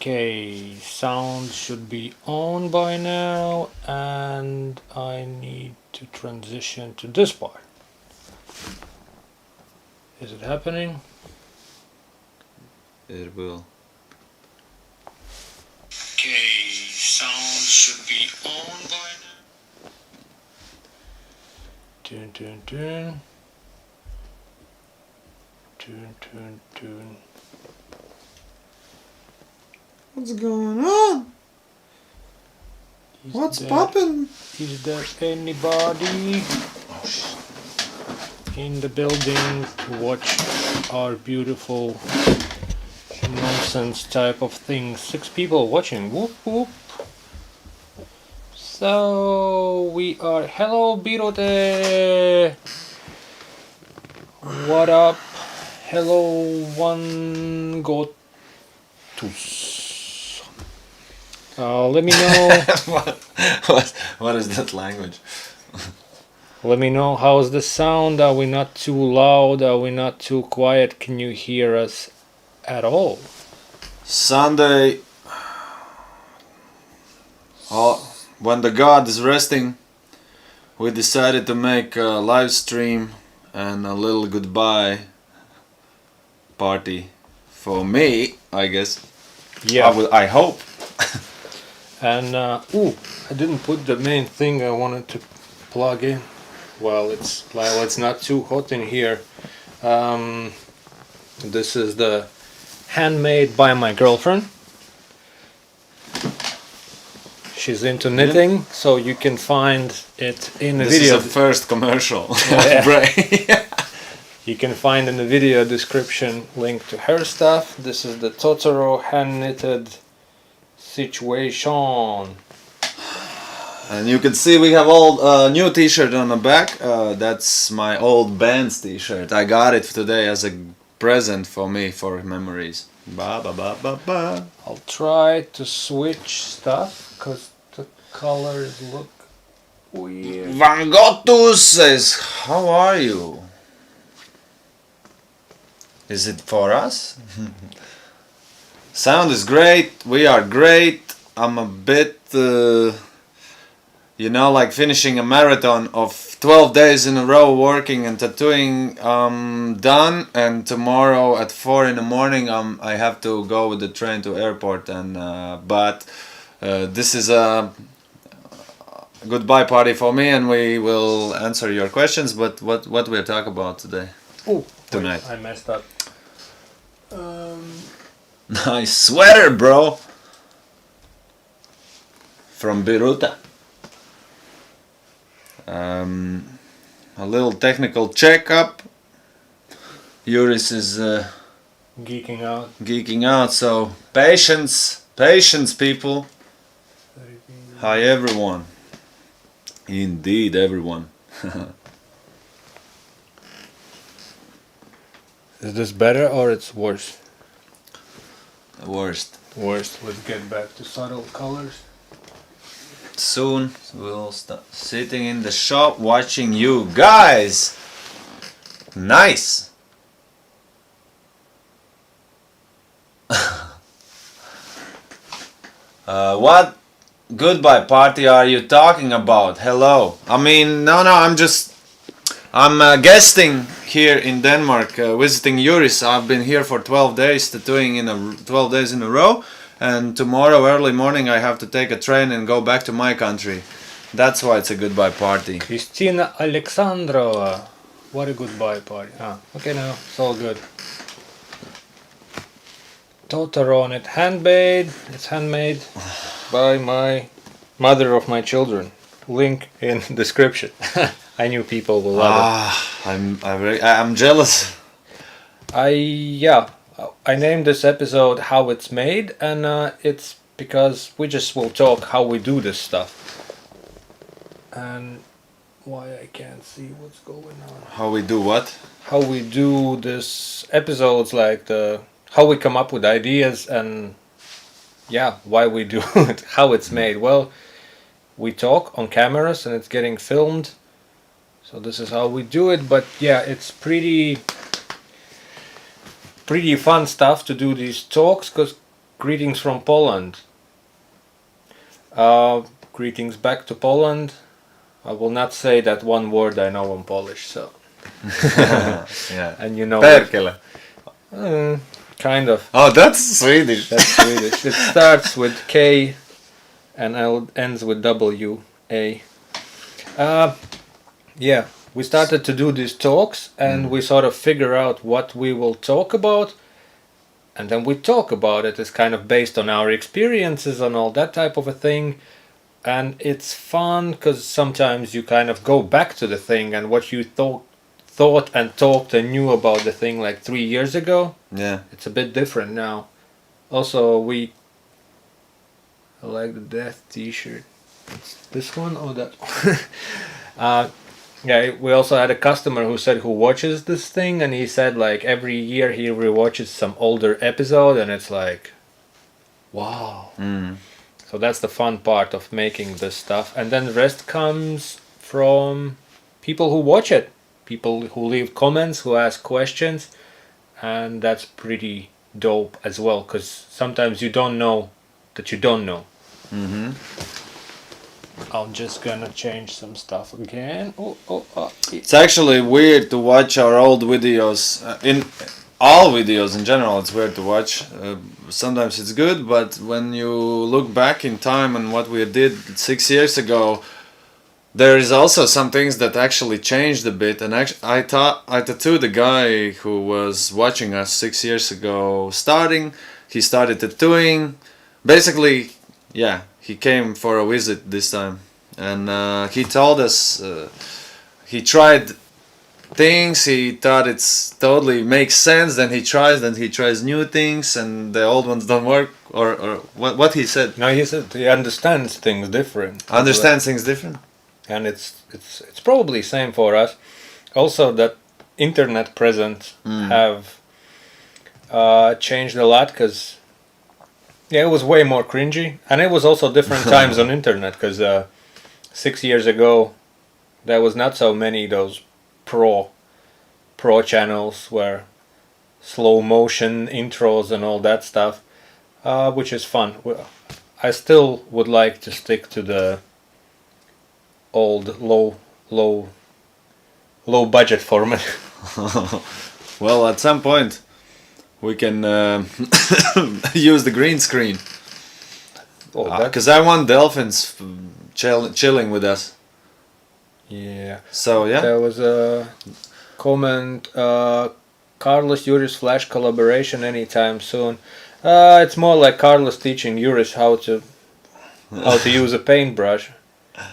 Okay, sound should be on by now, and I need to transition to this part. Is it happening? It will. Okay, sound should be on by now. Tune, tune, tune. Tune, tune, tune. What's going on? What's poppin'? Is there anybody in the building to watch our beautiful nonsense type of thing? 6 people watching. Whoop whoop. So we are. Hello, Birote. What up? Hello, one gotus. Let me know. What is that language? Let me know how's the sound. Are we not too loud? Are we not too quiet? Can you hear us at all? Sunday, when the God is resting, we decided to make a live stream and a little goodbye party for me, I guess. Yeah. I hope. And I didn't put the main thing I wanted to plug in. Well, it's not too hot in here. This is the handmade by my girlfriend. She's into knitting, so you can find it in the video. This is the first commercial. Yeah. You can find in the video description link to her stuff. This is the Totoro hand knitted situation. And you can see we have all new t-shirt on the back. That's my old band's t-shirt. I got it today as a present for me, for memories. Ba ba ba ba ba. I'll try to switch stuff because the colors look weird. Van Gotus says, how are you? Is it for us? Sound is great. We are great. I'm a bit... like finishing a marathon of 12 days in a row working and tattooing done, and tomorrow at 4 in the morning I have to go with the train to airport, and but this is a goodbye party for me, and we will answer your questions. But what we'll talk about today? Tonight. Wait, I messed up. Nice sweater, bro, from Biruta. A little technical checkup. Juris is geeking out, so patience, people. Hi everyone. Indeed, everyone. Is this better or it's worse? Worst. Worst. Let's get back to subtle colors. Soon we'll start sitting in the shop watching you guys. Nice. What goodbye party are you talking about? Hello. I mean, no, I'm guesting here in Denmark, visiting Juris. I've been here for 12 days, tattooing 12 days in a row. And tomorrow early morning I have to take a train and go back to my country. That's why it's a goodbye party. Kristina Alexandrova. What a goodbye party. Okay, now it's all good. Totoro on it. Handmade. It's handmade by my mother of my children. Link in description. I knew people will love it. I'm jealous. I named this episode How It's Made, and it's because we just will talk how we do this stuff. And why I can't see what's going on. How we do what? How we do this episodes, like how we come up with ideas, and why we do it, how it's made. Well, we talk on cameras and it's getting filmed. So this is how we do it, but it's pretty fun stuff to do these talks, because Greetings from Poland. Greetings back to Poland. I will not say that one word I know in Polish, so. Yeah. And you know. Perkele. Kind of. Oh, that's Swedish. That's Swedish. It starts with K and ends with W A. Yeah, we started to do these talks and we sort of figure out what we will talk about, and then we talk about it. It's kind of based on our experiences and all that type of a thing, and it's fun because sometimes you kind of go back to the thing and what you thought and talked and knew about the thing like 3 years ago. Yeah. It's a bit different now. Also, I like the death t-shirt. It's this one or that one? Yeah, we also had a customer who watches this thing, and he said like every year he rewatches some older episode, and it's like, wow. So that's the fun part of making this stuff. And then the rest comes from people who watch it, people who leave comments, who ask questions, and that's pretty dope as well, because sometimes you don't know that you don't know. I'm just gonna change some stuff again. It's actually weird to watch our old videos. In all videos in general, it's weird to watch. Sometimes it's good, but when you look back in time and what we did 6 years ago, there is also some things that actually changed a bit. And I tattooed the guy who was watching us 6 years ago. He started tattooing. Basically, yeah, he came for a visit this time, and he told us he tried things. He thought it's totally makes sense. Then he tries new things, and the old ones don't work. Or what he said. No, he said he understands things different. Understands things different. And it's probably same for us. Also, that internet presence have changed a lot, because yeah, it was way more cringy, and it was also different times on internet, because 6 years ago there was not so many those pro channels where slow motion intros and all that stuff, which is fun. I still would like to stick to the old low budget format. Well, at some point we can use the green screen, because I want dolphins chilling with us. Yeah. So yeah, There was a comment, Carlos Juris Flash collaboration anytime soon. It's more like Carlos teaching Juris how to use a paintbrush,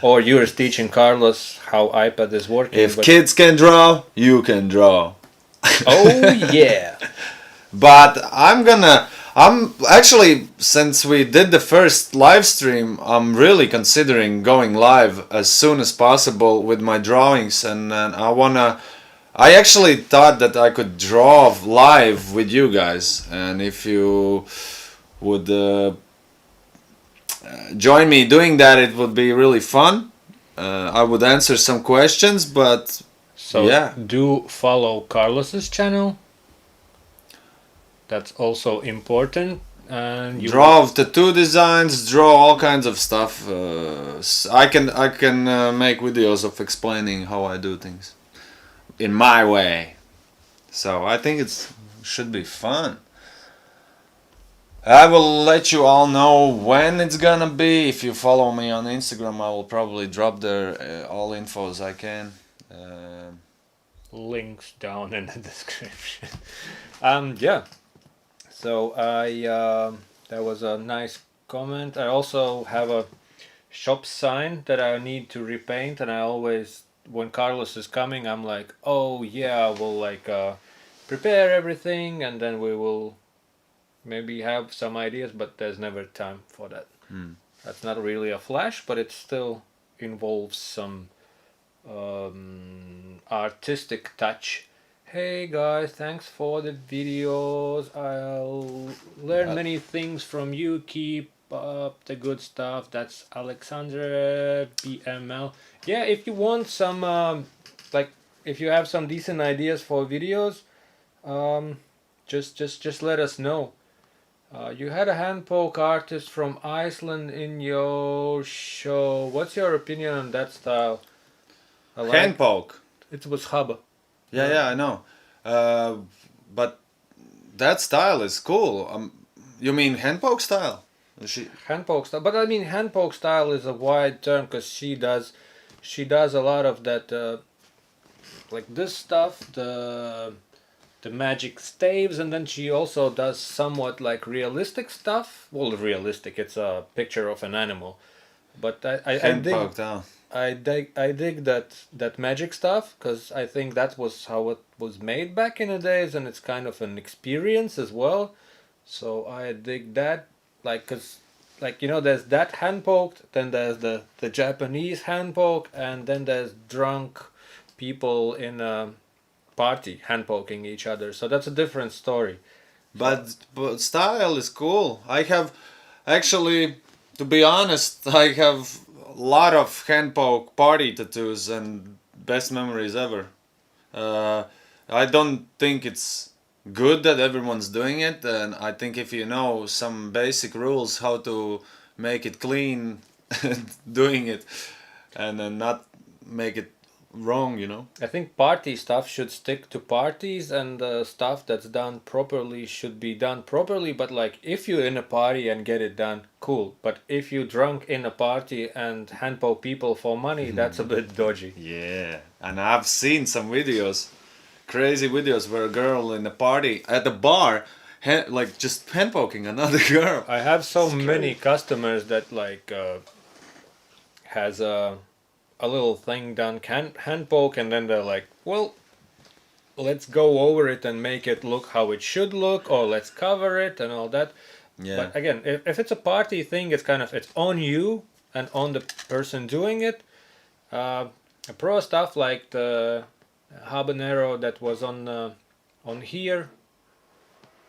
or Juris teaching Carlos how iPad is working. if kids can draw, you can draw. Oh yeah. But I'm actually, since we did the first live stream, I'm really considering going live as soon as possible with my drawings, and I actually thought that I could draw live with you guys, and if you would join me doing that, it would be really fun. I would answer some questions, but So yeah. do follow Carlos's channel. That's also important. And you Draw tattoo designs, draw all kinds of stuff. I can make videos of explaining how I do things in my way. So I think it should be fun. I will let you all know when it's gonna be. If you follow me on Instagram, I will probably drop there all infos I can. links down in the description. Yeah. So that was a nice comment. I also have a shop sign that I need to repaint, and I always, when Carlos is coming, I'm like, oh yeah, we'll like prepare everything, and then we will maybe have some ideas, but there's never time for that. That's not really a flash, but it still involves some artistic touch. Hey guys, thanks for the videos. I'll learn many things from you. Keep up the good stuff. That's Alexandra BML. Yeah, if you want some like if you have some decent ideas for videos, just let us know. You had a hand poke artist from Iceland in your show. What's your opinion on that style? I Hand like poke. it was Hubba. Yeah, yeah, I know. Uh, but that style is cool. You mean hand poke style? She. Hand poke style, but I mean hand poke style is a wide term because she does a lot of that like this stuff, the magic staves, and then she also does somewhat like realistic stuff. Well, realistic, it's a picture of an animal, but I Hand dig poked out. I dig that magic stuff because I think that was how it was made back in the days, and it's kind of an experience as well. So I dig that, like, cause, like there's that hand poked, then there's the Japanese hand poke, and then there's drunk people in a party hand poking each other. So that's a different story. So But style is cool. I have actually, to be honest, I have a lot of hand poke party tattoos and best memories ever. Uh, I don't think it's good that everyone's doing it, and I think if you know some basic rules how to make it clean, doing it, and then not make it wrong, you know. I think party stuff should stick to parties, and stuff that's done properly should be done properly. But like, if you're in a party and get it done, cool. But if you drunk in a party and hand poke people for money, that's a bit dodgy. Yeah, and I've seen some videos, crazy videos where a girl in a party at a bar, like just hand poking another girl. I have so It's many crazy. customers that like has a little thing done hand poke, and then they're like, well, let's go over it and make it look how it should look, or let's cover it and all that. Yeah. But again, if it's a party thing, it's on you and on the person doing it. uh, Pro stuff like the habanero that was on here.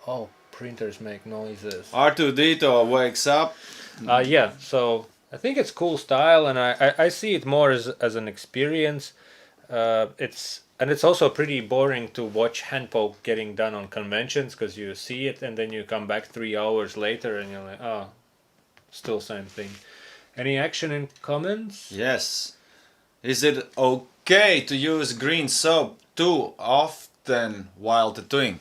Oh, printers make noises. R2D2 wakes up. Yeah, so I think it's cool style, and I see it more as an experience. It's also pretty boring to watch hand poke getting done on conventions because you see it and then you come back 3 hours later and you're like, oh, still same thing. Any action in comments? Yes. Is it okay to use green soap too often while tattooing?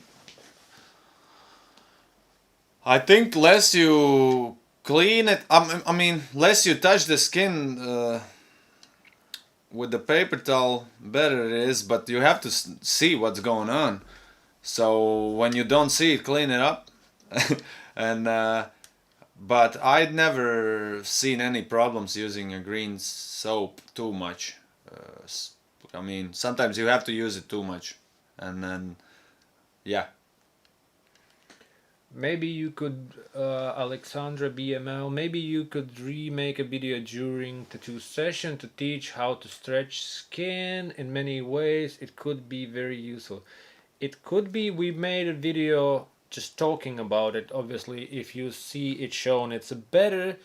I think less you clean it, I mean, less you touch the skin with the paper towel, better it is, but you have to see what's going on. So when you don't see it, clean it up. and But I'd never seen any problems using a green soap too much. I mean, sometimes you have to use it too much, and then yeah. Maybe you could, Alexandra BML, maybe you could remake a video during tattoo session to teach how to stretch skin in many ways. It could be very useful. It could be. We made a video just talking about it. Obviously, if you see it shown, it's better.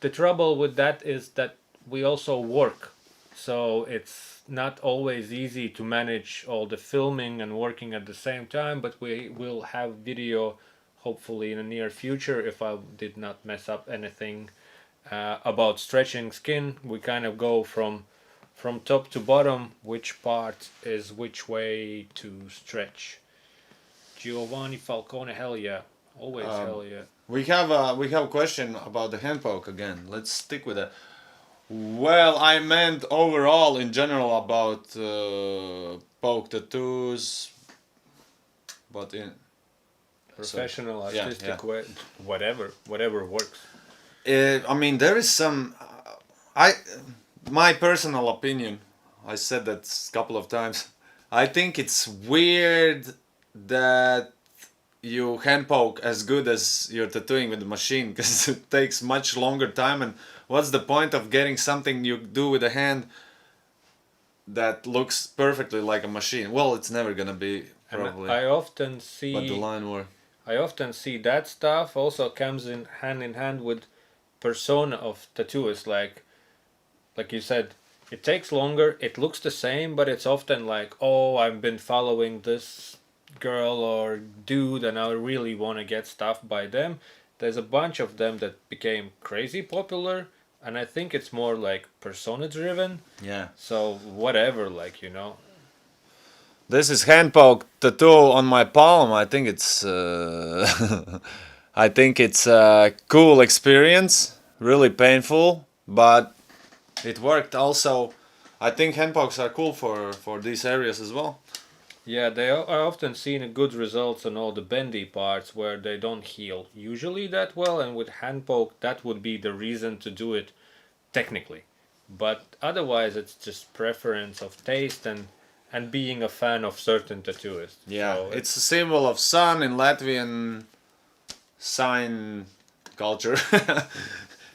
The trouble with that is that we also work, so it's not always easy to manage all the filming and working at the same time. But we will have video hopefully in the near future if I did not mess up anything about stretching skin. We kind of go from top to bottom, which part is which way to stretch. Giovanni Falcone, hell yeah, always hell yeah. We have a question about the hand poke again. Let's stick with that. Well, I meant overall in general about poke tattoos, but in Professional, yeah, artistic yeah. way, whatever works. I mean, there is some. I My personal opinion. I said that a couple of times. I think it's weird that you hand poke as good as you're tattooing with the machine because it takes much longer time. And what's the point of getting something you do with a hand that looks perfectly like a machine? Well, it's never gonna be And probably, I often but the see line work. I often see that stuff also comes in hand with persona of tattooists. Like you said, it takes longer. It looks the same, but it's often like, oh, I've been following this girl or dude and I really want to get stuff by them, there's a bunch of them that became crazy popular, and I think it's more like persona driven. Yeah. So whatever, like, you know. This is hand poke tattoo on my palm. I think it's I think it's a cool experience. Really painful, but it worked. Also, I think hand pokes are cool for these areas as well. Yeah, they are often seen good results on all the bendy parts where they don't heal usually that well, and with hand poke, that would be the reason to do it technically. But otherwise, it's just preference of taste and being a fan of certain tattooists. Yeah, So it's a symbol of sun in Latvian sign culture.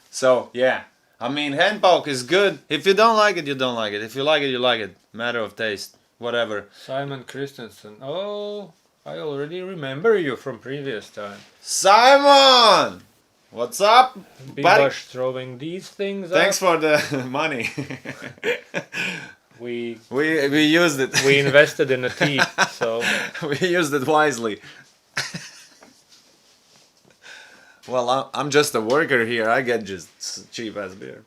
So yeah, I mean hand poke is good. If you don't like it, you don't like it. If you like it, you like it. Matter of taste, whatever. Simon Christensen. Oh, I already remember you from previous time. Simon, what's up, buddy? Bibash throwing these things Thanks up. for the money. We we used it. we invested in a teeth, so We used it wisely. Well, I'm just a worker here. I get just cheap ass beer.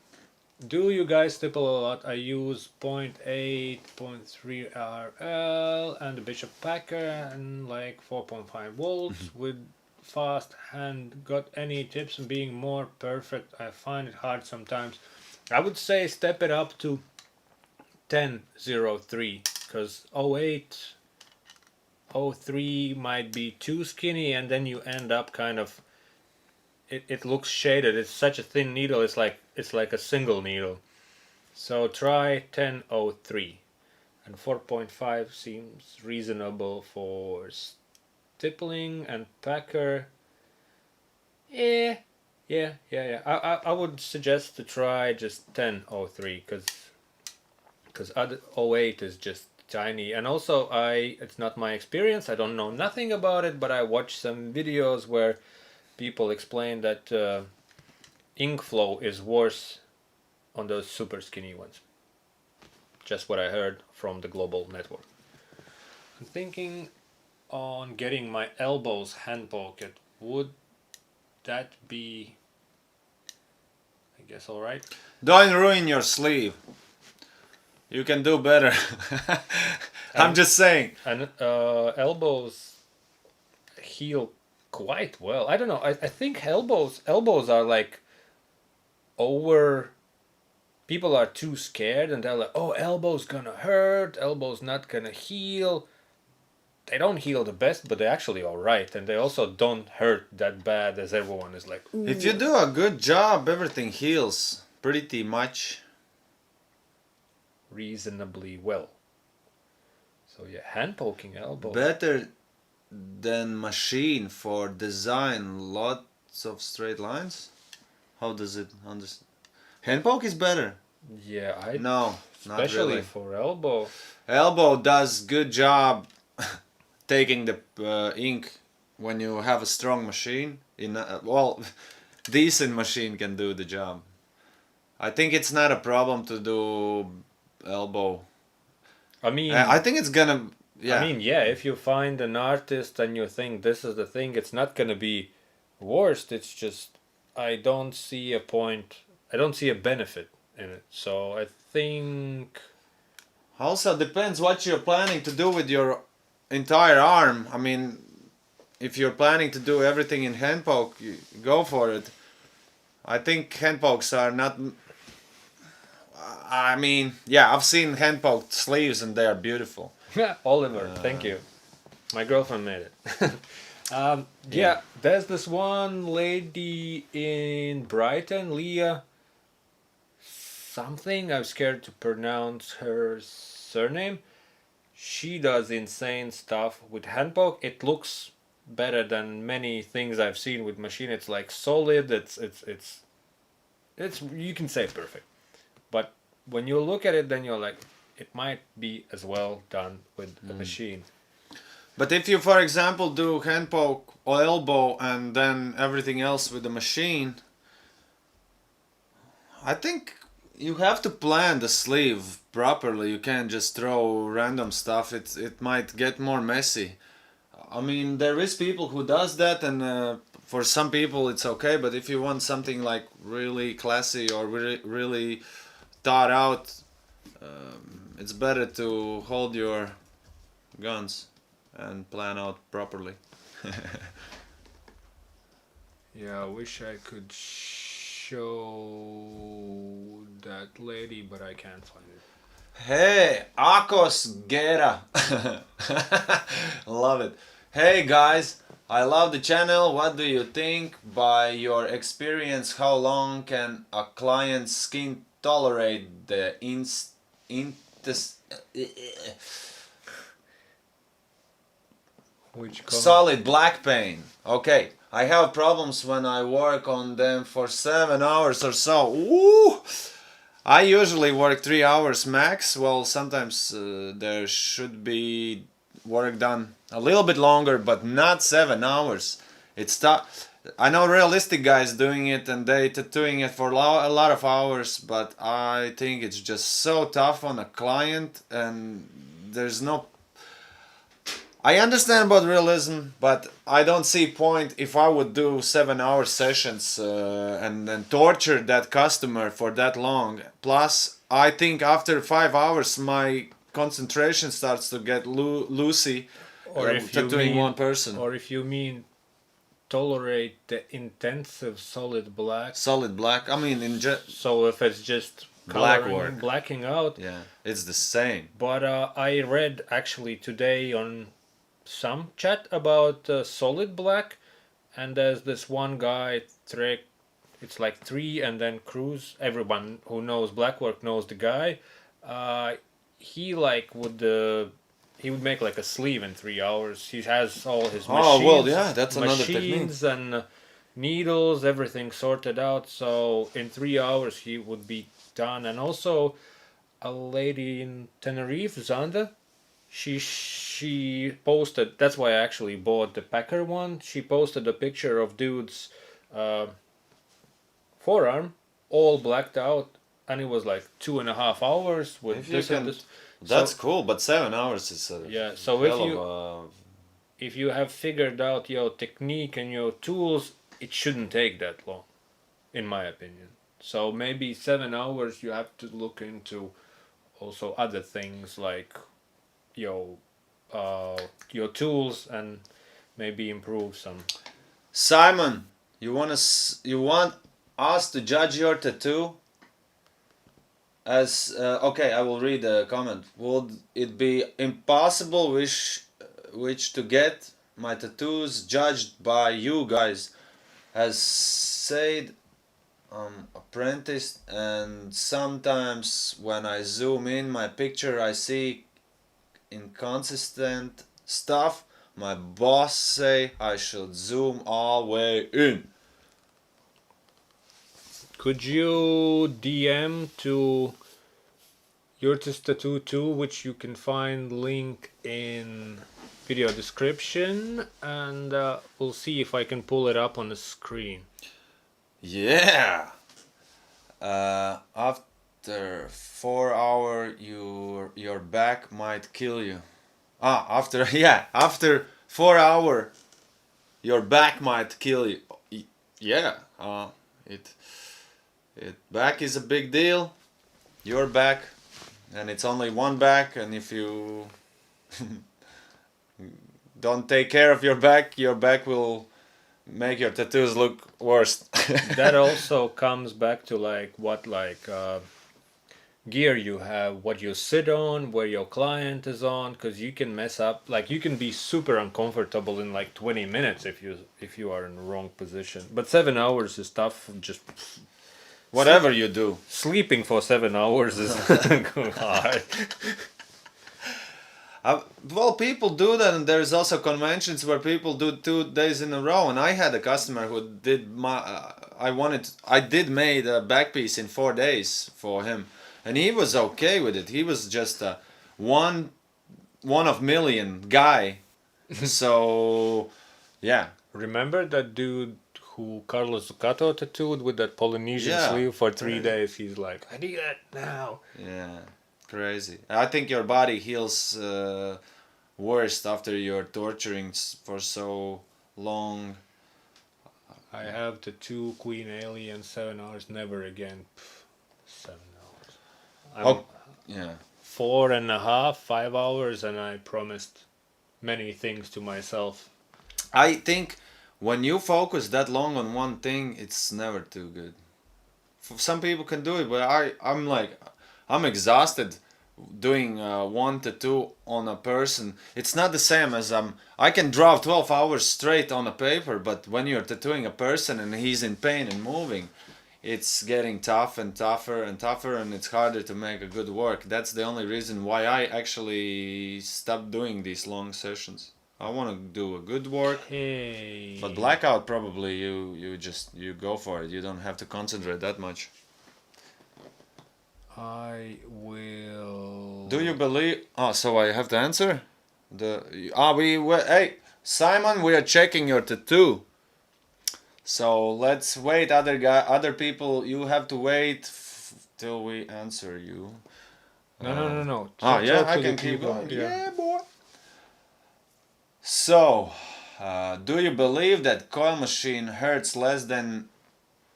do you guys stipple a lot? I use 0.8, 0.3 RL and the Bishop Packer and like 4.5 volts with fast hand. Got any tips on being more perfect? I find it hard sometimes. I would say step it up to 1003 because 08, 03 might be too skinny and then you end up kind of it looks shaded. It's such a thin needle. It's like a single needle. So try 1003, and 4.5 seems reasonable for stippling and packer. Yeah. I would suggest to try just 1003 because other 08 is just tiny. And also it's not my experience. I don't know nothing about it, but I watched some videos where people explain that ink flow is worse on those super skinny ones. Just what I heard from the global network. I'm thinking on getting my elbows hand poked. Would that be, I guess, alright? Don't ruin your sleeve. You can do better. I'm just saying. And elbows heal quite well. I don't know. I think elbows are like over. People are too scared and they're like, oh, elbow's gonna hurt. Elbow's not gonna heal. They don't heal the best, but they're actually alright, and they also don't hurt that bad as everyone is like. Ooh. If you do a good job, everything heals pretty much. Reasonably well. So yeah, hand poking elbow. Better than machine for design lots of straight lines. How does it understand? Hand poke is better. Yeah, No, not especially really. for elbow. Elbow does good job taking the ink when you have a strong machine. Well, decent machine can do the job. I think it's not a problem to do elbow. I mean, I think it's gonna. Yeah. I mean, yeah. If you find an artist and you think this is the thing, it's not gonna be worst. It's just I don't see a point. I don't see a benefit in it. So I think. Also depends what you're planning to do with your entire arm. I mean, if you're planning to do everything in hand poke, you go for it. I think hand pokes are not. I mean, yeah, I've seen hand poked sleeves and they are beautiful. Oliver, thank you. My girlfriend made it. Yeah, there's this one lady in Brighton, Leah something. I'm scared to pronounce her surname. She does insane stuff with hand poke. It looks better than many things I've seen with machine. It's like solid. It's you can say perfect, but when you look at it, then you're like, it might be as well done with the machine. But if you, for example, do hand poke or elbow and then everything else with the machine, I think you have to plan the sleeve properly. You can't just throw random stuff. It might get more messy. I mean, there is people who does that, and for some people it's okay. But if you want something like really classy or really thought out, it's better to hold your guns and plan out properly. Yeah, I wish I could show that lady, but I can't find it. Hey, Akos Gera. Love it. Hey guys, I love the channel. What do you think? By your experience, how long can a client's skin tolerate the Which solid black paint? Okay, I have problems when I work on them for 7 hours or so. Woo! I usually work 3 hours max. Well, sometimes there should be work done a little bit longer, but not 7 hours. It's tough. I know realistic guys doing it and they tattooing it for a lot of hours, but I think it's just so tough on a client, and there's no. I understand about realism, but I don't see point if I would do 7 hour sessions and then torture that customer for that long. Plus, I think after 5 hours, my concentration starts to get loosey. Or if you tattooing mean, one person. Or if you mean tolerate the intensive solid black. Solid black. I mean, So if it's just black coloring, work, blacking out. yeah, it's the same. But I read actually today on some chat about solid black, and there's this one guy, Trek. It's like 3, and then Cruz. Everyone who knows black work knows the guy. He like would. He would make like a sleeve in 3 hours. He has all his machines. Oh well, yeah, that's another technique. Machines and needles, everything sorted out. So in 3 hours he would be done. And also, a lady in Tenerife, Zanda, she posted. That's why I actually bought the Packer one. She posted a picture of dude's forearm, all blacked out, and it was like 2.5 hours with If you this and can- this. That's So- cool, but 7 hours is a Yeah, so if you have figured out your technique and your tools, it shouldn't take that long, in my opinion. So maybe 7 hours you have to look into also other things like your tools and maybe improve some. Simon, you want us to judge your tattoo? As okay, I will read the comment. Would it be impossible which to get my tattoos judged by you guys? As said, Apprentice, and sometimes when I zoom in my picture, I see inconsistent stuff. My boss say I should zoom all way in. Could you DM to Juris Tattoo 2, which you can find link in video description, and we'll see if I can pull it up on the screen. Yeah. After 4 hour, your back might kill you. After 4 hour, your back might kill you. Yeah. Back is a big deal. Your back, and it's only one back, and if you don't take care of your back will make your tattoos look worse. That also comes back to what gear you have, what you sit on, where your client is on, because you can mess up. Like, you can be super uncomfortable in like 20 minutes if you are in the wrong position. But 7 hours is tough. Just whatever you do. Sleeping for 7 hours is hard. Well, people do that, and there's also conventions where people do 2 days in a row. And I had a customer who did I did made a back piece in 4 days for him, and he was okay with it. He was just a one of million guy. So, yeah. Remember that dude who Carlos Zuccato tattooed with that Polynesian sleeve for 3 days? He's like, I need that now. Yeah, crazy. I think your body heals worst after you're torturing for so long? I have the 2 Queen Alien 7 hours. Never again. 7 hours. I'm Oh, yeah. 4.5, 5 hours, and I promised many things to myself. I think when you focus that long on one thing, it's never too good. Some people can do it, but I'm exhausted doing 1 to 2 on a person. It's not the same as I can draw 12 hours straight on a paper, but when you're tattooing a person and he's in pain and moving, it's getting tough and tougher and tougher, and it's harder to make a good work. That's the only reason why I actually stopped doing these long sessions. I want to do a good work. Hey. But blackout, probably you go for it. You don't have to concentrate that much. I will. Do you believe? Oh, so I have to answer. Hey Simon, we are checking your tattoo. So let's wait. Other people, you have to wait till we answer you. No. Yeah, Talk I to the can keep people. going. Yeah, boy. So, do you believe that coil machine hurts less than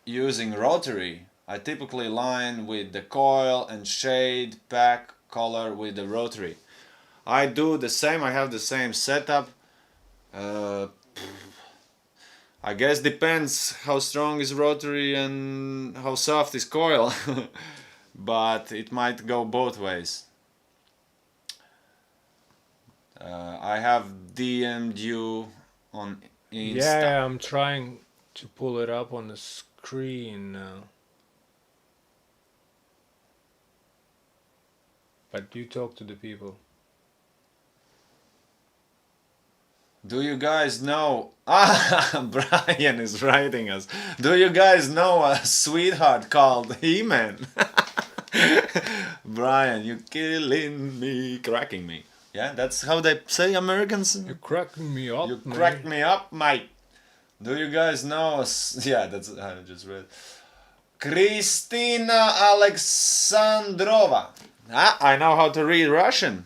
using rotary? I typically line with the coil and shade pack color with the rotary. I do the same. I have the same setup. I guess depends how strong is rotary and how soft is coil. But it might go both ways. I have DM'd you on Insta. Yeah, I'm trying to pull it up on the screen now. But you talk to the people. Do you guys know? Brian is writing us. Do you guys know a sweetheart called He-Man? Brian, you killing me, cracking me. Yeah, that's how they say Americans. You're cracking me up, You man. cracked me up, mate. Do you guys know? Yeah, that's I just read. Kristina Alexandrova. I know how to read Russian.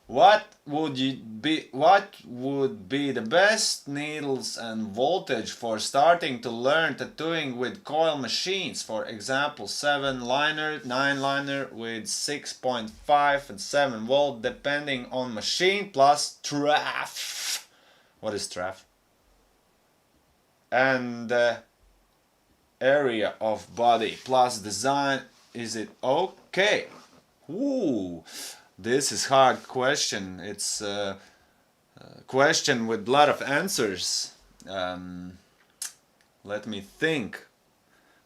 What would be the best needles and voltage for starting to learn tattooing with coil machines? For example, 7 liner, 9 liner with 6.5 and 7 volt depending on machine plus traff. What is traff? And area of body plus design. Is it okay? Ooh. This is hard question. It's a question with a lot of answers. Let me think.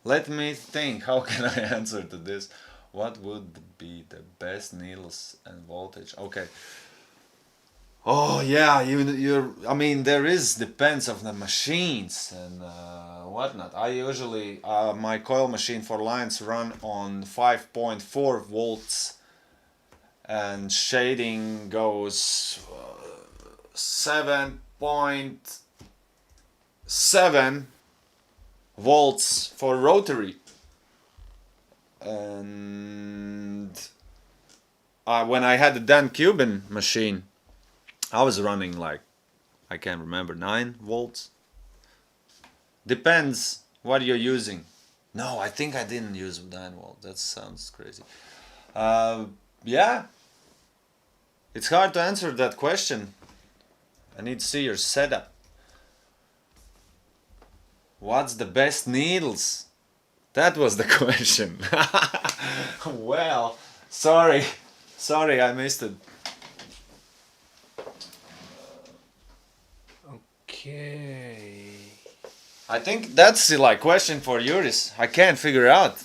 How can I answer to this? What would be the best needles and voltage? Okay. Oh yeah, I mean, there is depends of the machines and whatnot. I usually my coil machine for lines run on 5.4 volts. And shading goes 7.7 volts for rotary. And when I had the Dan Cuban machine, I was running like, I can't remember, 9 volts. Depends what you're using. No, I think I didn't use 9 volts. That sounds crazy. Yeah. It's hard to answer that question. I need to see your setup. What's the best needles? That was the question. Well, sorry, I missed it. Okay. I think that's like question for Juris. I can't figure out.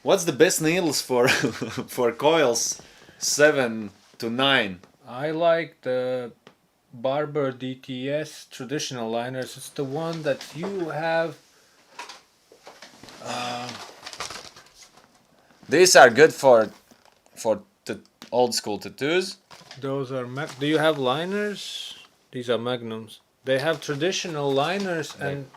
What's the best needles for for coils 7 to 9? I like the Barber DTS traditional liners. It's the one that you have. These are good for old school tattoos. Those are do you have liners? These are magnums. They have traditional liners and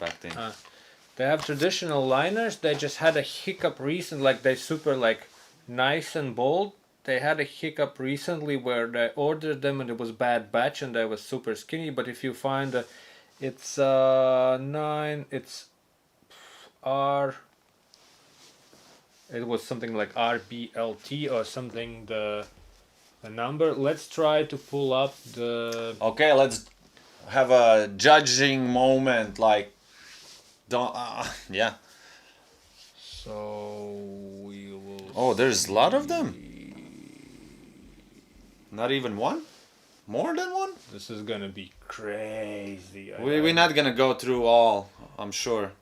they have traditional liners. They just had a hiccup recent, like they super like nice and bold. they had a hiccup recently where they ordered them and it was bad batch and they was super skinny. But if you find it's 9, it's R. It was something like RBLT or something. The number. Let's try to pull up the. Okay, let's have a judging moment. Like, don't. Yeah. So we will. Oh, there's a lot of them. Not even one? More than one? This is gonna be crazy. We're not gonna go through all, I'm sure.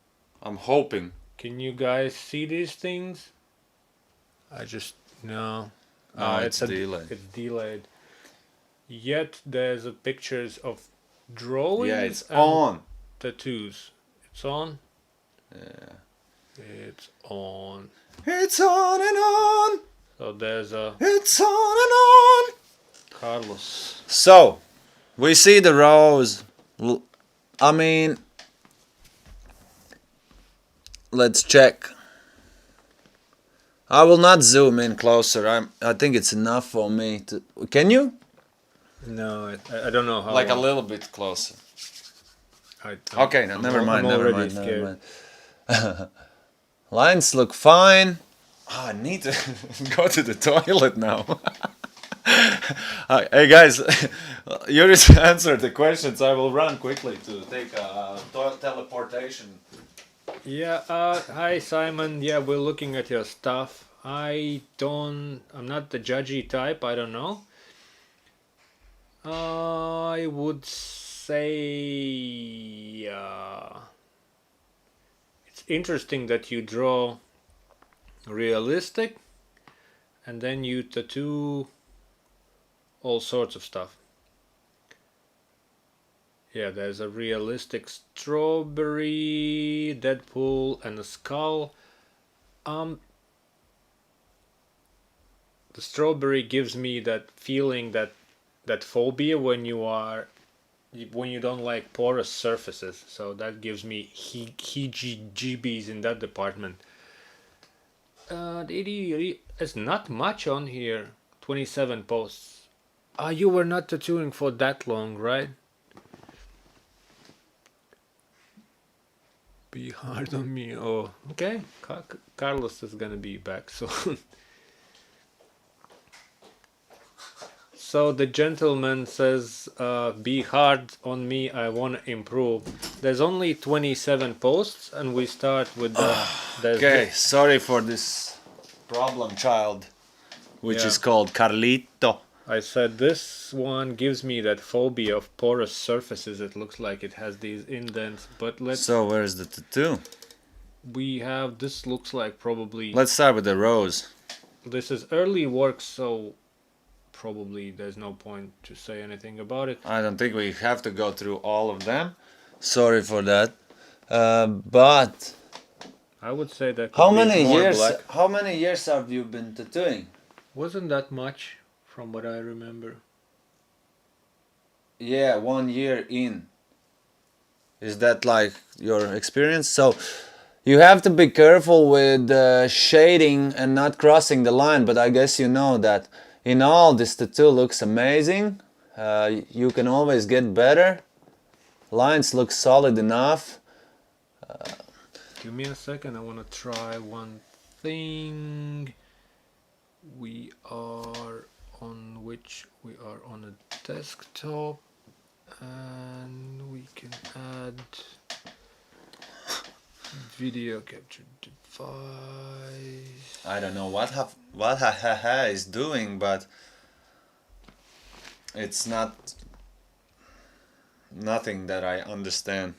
I'm hoping. Can you guys see these things? I just no. No, it's delayed. It's delayed. Yet there's a pictures of drawings. Yeah, it's and on. tattoos. It's on. Yeah. It's on. It's on and on. So there's a It's on and on. Carlos. So, we see the rows. I mean, let's check. I will not zoom in closer. I think it's enough for me to. Can you? No, I don't know how. Like a little bit closer. Okay, no, I'm never al- mind. I'm Never already mind. scared. Never mind. Lines look fine. Oh, I need to go to the toilet now. Hey guys, Juris answered the questions. I will run quickly to take a teleportation. Yeah, hi Simon. Yeah, we're looking at your stuff. I'm not the judgy type, I don't know. I would say it's interesting that you draw realistic and then you tattoo all sorts of stuff. Yeah, there's a realistic strawberry, Deadpool, and a skull. The strawberry gives me that feeling, that phobia when you don't like porous surfaces. So that gives me heebie-jeebies in that department. There's not much on here. 27 posts. You were not tattooing for that long, right? Be hard on me. Oh, okay. Carlos is gonna be back soon. So the gentleman says, be hard on me, I want to improve. There's only 27 posts and we start with the... Okay, sorry for this problem child, which Yeah. is called Carlito. I said this one gives me that phobia of porous surfaces. It looks like it has these indents, but So where's the tattoo? we have, this looks like probably... Let's start with the rose. This is early work, so probably there's no point to say anything about it. I don't think we have to go through all of them. Sorry for that. But I would say that how could be many more years? black. How many years have you been tattooing? Wasn't that much from what I remember. Yeah, 1 year in. Is that like your experience? So you have to be careful with shading and not crossing the line, but I guess you know that in all this tattoo looks amazing. You can always get better. Lines look solid enough. Give me a second, I want to try one thing. We are on a desktop and we can add video capture device. I don't know what is doing, but it's nothing that I understand.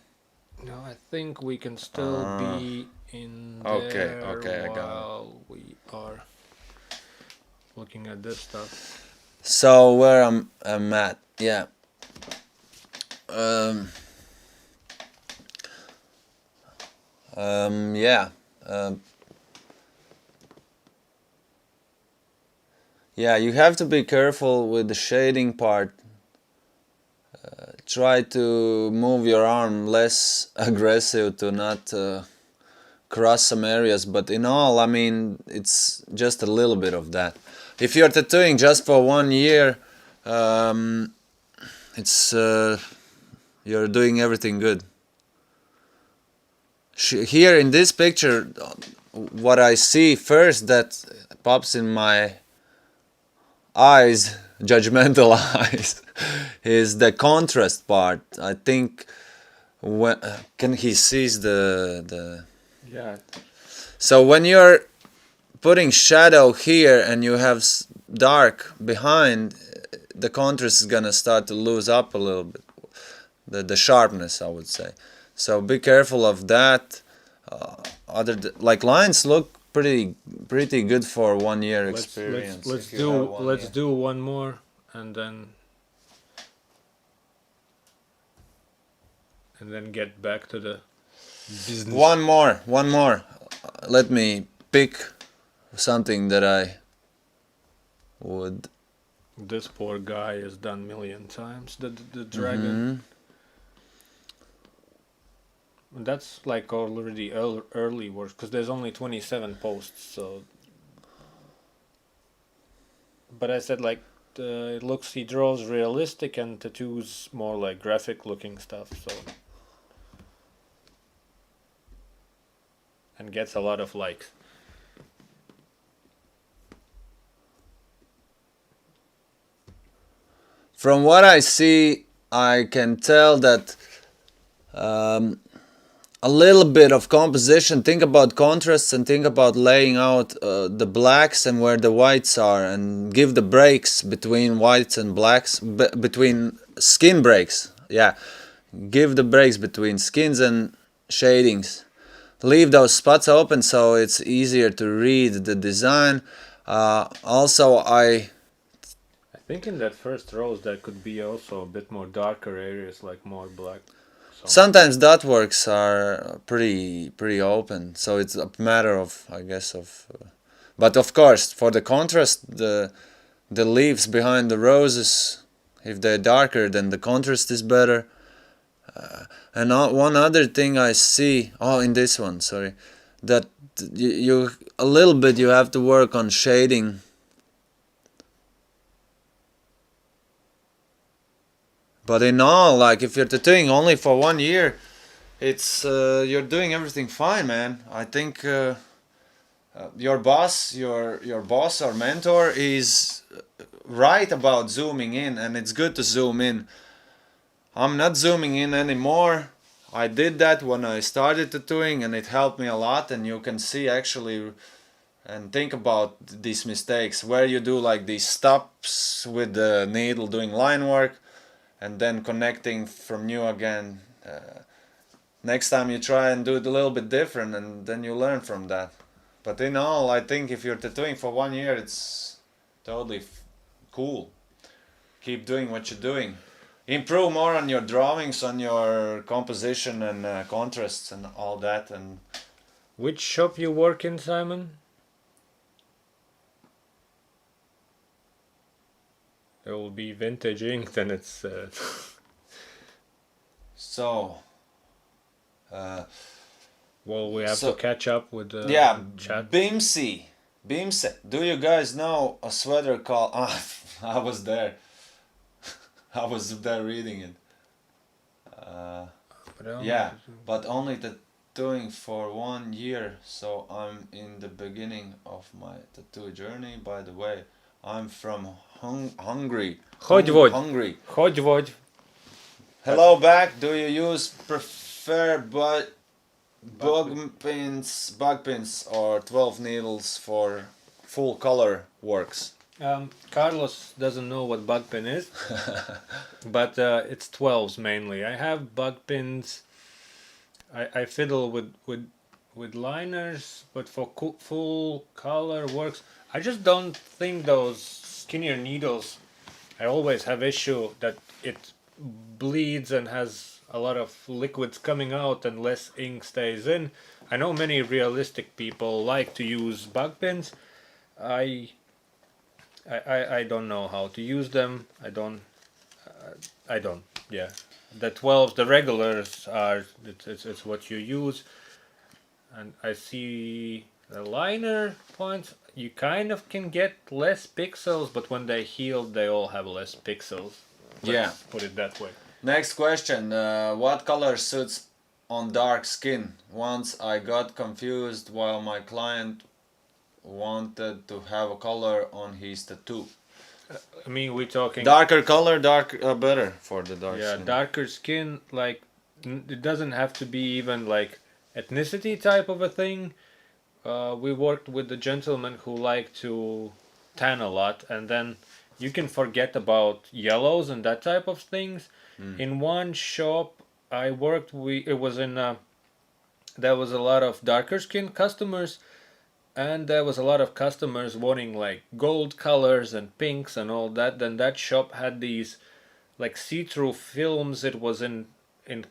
No, I think we can still be in there Okay, I got it. while we are looking at this stuff. So where I'm at, yeah. Yeah. Yeah, you have to be careful with the shading part. Try to move your arm less aggressive to not cross some areas, but in all, I mean, it's just a little bit of that. if you're tattooing just for 1 year, it's you're doing everything good. Here in this picture, what I see first that pops in my eyes, judgmental eyes, is the contrast part. I think when can he sees the Yeah. so when you're putting shadow here and you have dark behind, the contrast is gonna start to lose up a little bit, the sharpness, I would say. So be careful of that. Like lines look pretty good for 1 year experience. Let's do one more and then get back to the business. One more. Let me pick something that I would. This poor guy has done million times the dragon. That's like already early work because there's only 27 posts. So, but I said like it looks he draws realistic and tattoos more like graphic looking stuff. So and gets a lot of likes. From what I see, I can tell that a little bit of composition. Think about contrasts and think about laying out the blacks and where the whites are, and give the breaks between whites and blacks, between skin breaks. Yeah, give the breaks between skins and shadings. Leave those spots open so it's easier to read the design. Also, I think in that first rows there could be also a bit more darker areas, like more black. Sometimes dot works are pretty open, so it's a matter of, I guess, of. But of course, for the contrast, the leaves behind the roses, if they're darker, then the contrast is better. And one other thing I see, in this one, sorry, that you a little bit you have to work on shading. But in all, like if you're tattooing only for 1 year, it's you're doing everything fine, man. I think your boss or mentor is right about zooming in, and it's good to zoom in. I'm not zooming in anymore. I did that when I started tattooing, and it helped me a lot. And you can see actually and think about these mistakes where you do like these stops with the needle doing line work and then connecting from new again. Next time you try and do it a little bit different, and then you learn from that. But in all, I think if you're tattooing for 1 year, it's totally cool. Keep doing what you're doing. Improve more on your drawings, on your composition and contrasts and all that. And which shop you work in, Simon? It will be Vintage Ink, then it's. So. Well, we have to catch up with the chat. Bimsy. Do you guys know a sweater called? I was there. I was there reading it. But only tattooing for 1 year, so I'm in the beginning of my tattoo journey. By the way, I'm from Hungary. Hungary. Hello back. Do you prefer bug pins or 12 needles for full color works? Carlos doesn't know what bug pin is, but it's 12s mainly. I have bug pins. I fiddle with liners, but for full color works, I just don't think those skinnier needles. I always have issue that it bleeds and has a lot of liquids coming out and less ink stays in. I know many realistic people like to use bug pins. I don't know how to use them. I don't. Yeah, the 12s, the regulars are. It's what you use, and I see The liner points, you kind of can get less pixels, but when they heal, they all have less pixels. Yeah. Let's put it that way. Next question. What color suits on dark skin? Once I got confused while my client wanted to have a color on his tattoo. I mean, we're talking. Darker color, better for the dark Yeah, skin. darker skin, like, it doesn't have to be even like ethnicity type of a thing. We worked with a gentleman who liked to tan a lot, and then you can forget about yellows and that type of things. In one shop I worked, it was in there was a lot of darker skin customers, and there was a lot of customers wanting like gold colors and pinks and all that. Then that shop had these like see-through films. It was in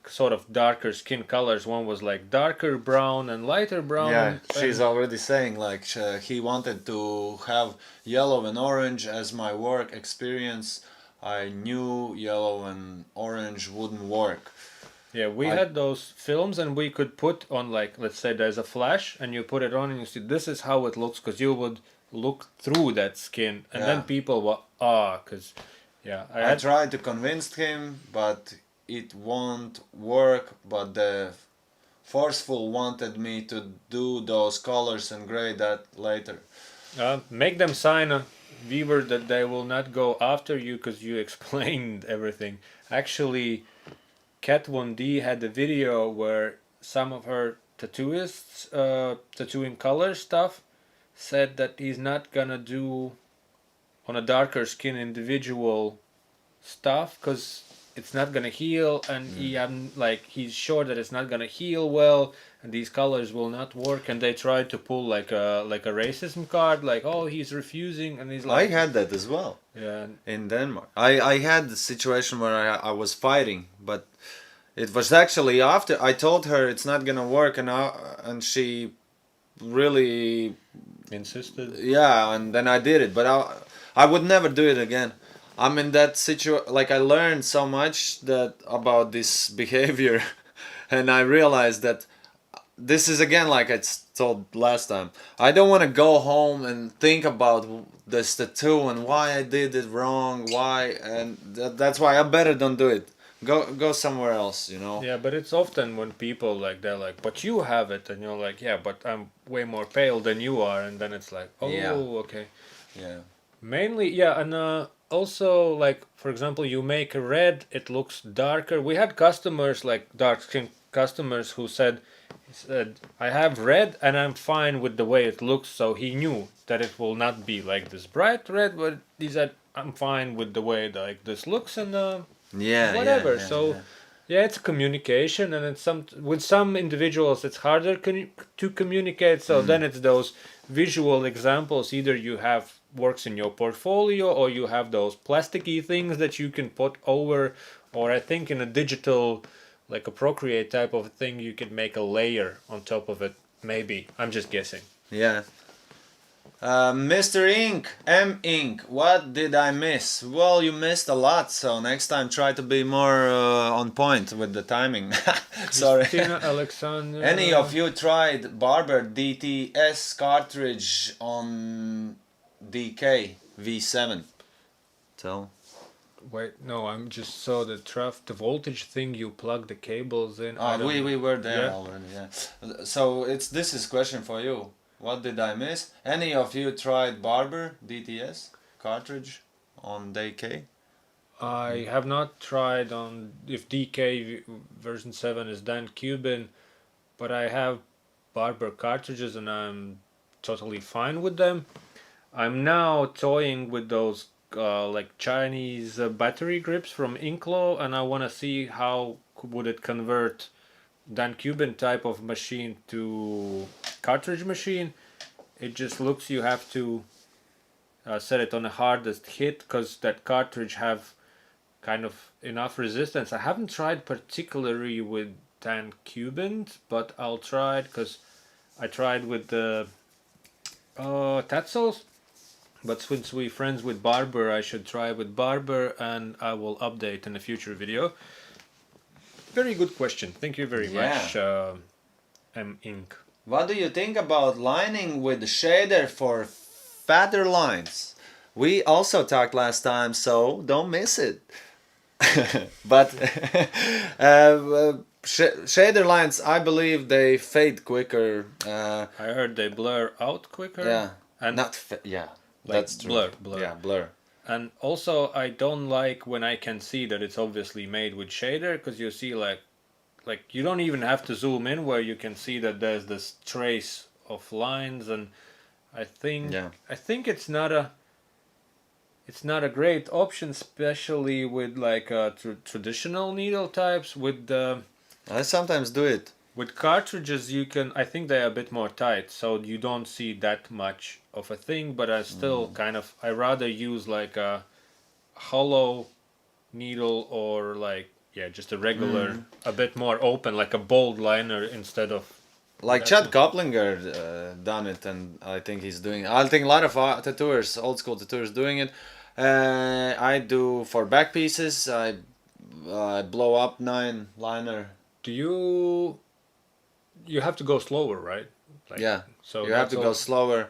sort of darker skin colors. One was like darker brown and lighter brown. Yeah, she's already saying like he wanted to have yellow and orange as my work experience. I knew yellow and orange wouldn't work. Yeah, we had those films, and we could put on, like, let's say there's a flash, and you put it on, and you see this is how it looks, because you would look through that skin, and then Yeah. people were because yeah, I tried to convince him, but it won't work. But the forceful wanted me to do those colors and gray that later. make them sign a viewer that they will not go after you because you explained everything. Actually, Cat 1D had a video where some of her tattooists, tattooing color stuff, said that he's not gonna do on a darker skin individual stuff because it's not gonna heal, and he's sure that it's not gonna heal well, and these colors will not work. And they tried to pull like a racism card, like, oh, he's refusing, and he's I like, had that as well yeah, in Denmark. I had the situation where I was fighting, but it was actually after I told her it's not gonna work, and she really insisted. yeah, and then I did it, but I would never do it again. I'm in that situation. Like I learned so much that about this behavior, and I realized that this is again like I told last time. I don't want to go home and think about this tattoo and why I did it wrong, why, and that's why I better don't do it. Go somewhere else, you know. Yeah, but it's often when people like they're like, but you have it, and you're like, yeah, but I'm way more pale than you are, and then it's like, oh, Yeah. okay. Yeah. Mainly, yeah, and also, like, for example, you make a red, it looks darker. We had customers, like dark skin customers, who said, I have red and I'm fine with the way it looks. So he knew that it will not be like this bright red, but he said, I'm fine with the way like this looks, and Yeah. whatever. Yeah, So yeah. yeah, it's communication, and it's with some individuals it's harder to communicate. So then it's those visual examples. Either you have works in your portfolio, or you have those plasticky things that you can put over, or I think in a digital, like a Procreate type of thing, you can make a layer on top of it. Maybe I'm just guessing. Yeah. Mr. Ink, M Ink, what did I miss? Well, you missed a lot, so next time try to be more on point with the timing. Sorry. Christina Alexander. Any of you tried Barber DTS cartridge on DK V7? Tell. Wait, no, I'm just saw the voltage thing. You plug the cables in. We were there Yeah. already. Yeah. So this is question for you. What did I miss? Any of you tried Barber DTS cartridge on DK? I have not tried on if DK version 7 is Dan Cuban, but I have Barber cartridges and I'm totally fine with them. I'm now toying with those like Chinese battery grips from Inklo, and I want to see how would it convert Dan Cuban type of machine to cartridge machine. It just looks you have to set it on the hardest hit because that cartridge have kind of enough resistance. I haven't tried particularly with Dan Cubans, but I'll try it because I tried with the Tatsels. But since we're friends with Barber, I should try with Barber, and I will update in a future video. Very good question. Thank you very much, M Inc. What do you think about lining with the shader for fatter lines? We also talked last time, so don't miss it. But shader lines, I believe they fade quicker. I heard they blur out quicker. Yeah, And yeah, like that's true. blur. Yeah, blur. And also, I don't like when I can see that it's obviously made with shader, because you see like you don't even have to zoom in where you can see that there's this trace of lines. And I think Yeah. it's not a great option, especially with like traditional needle types. I sometimes do it. With cartridges, you can. I think they're a bit more tight, so you don't see that much of a thing. But I still I rather use like a hollow needle, or like just a regular, a bit more open, like a bold liner instead of Like that Chad one. Koplinger done it, and I think he's doing. I think a lot of tattooers, old school tattooers, doing it. I do for back pieces. I blow up 9 liner. Do you have to go slower, right? Like, Yeah, so you have to that's go all. slower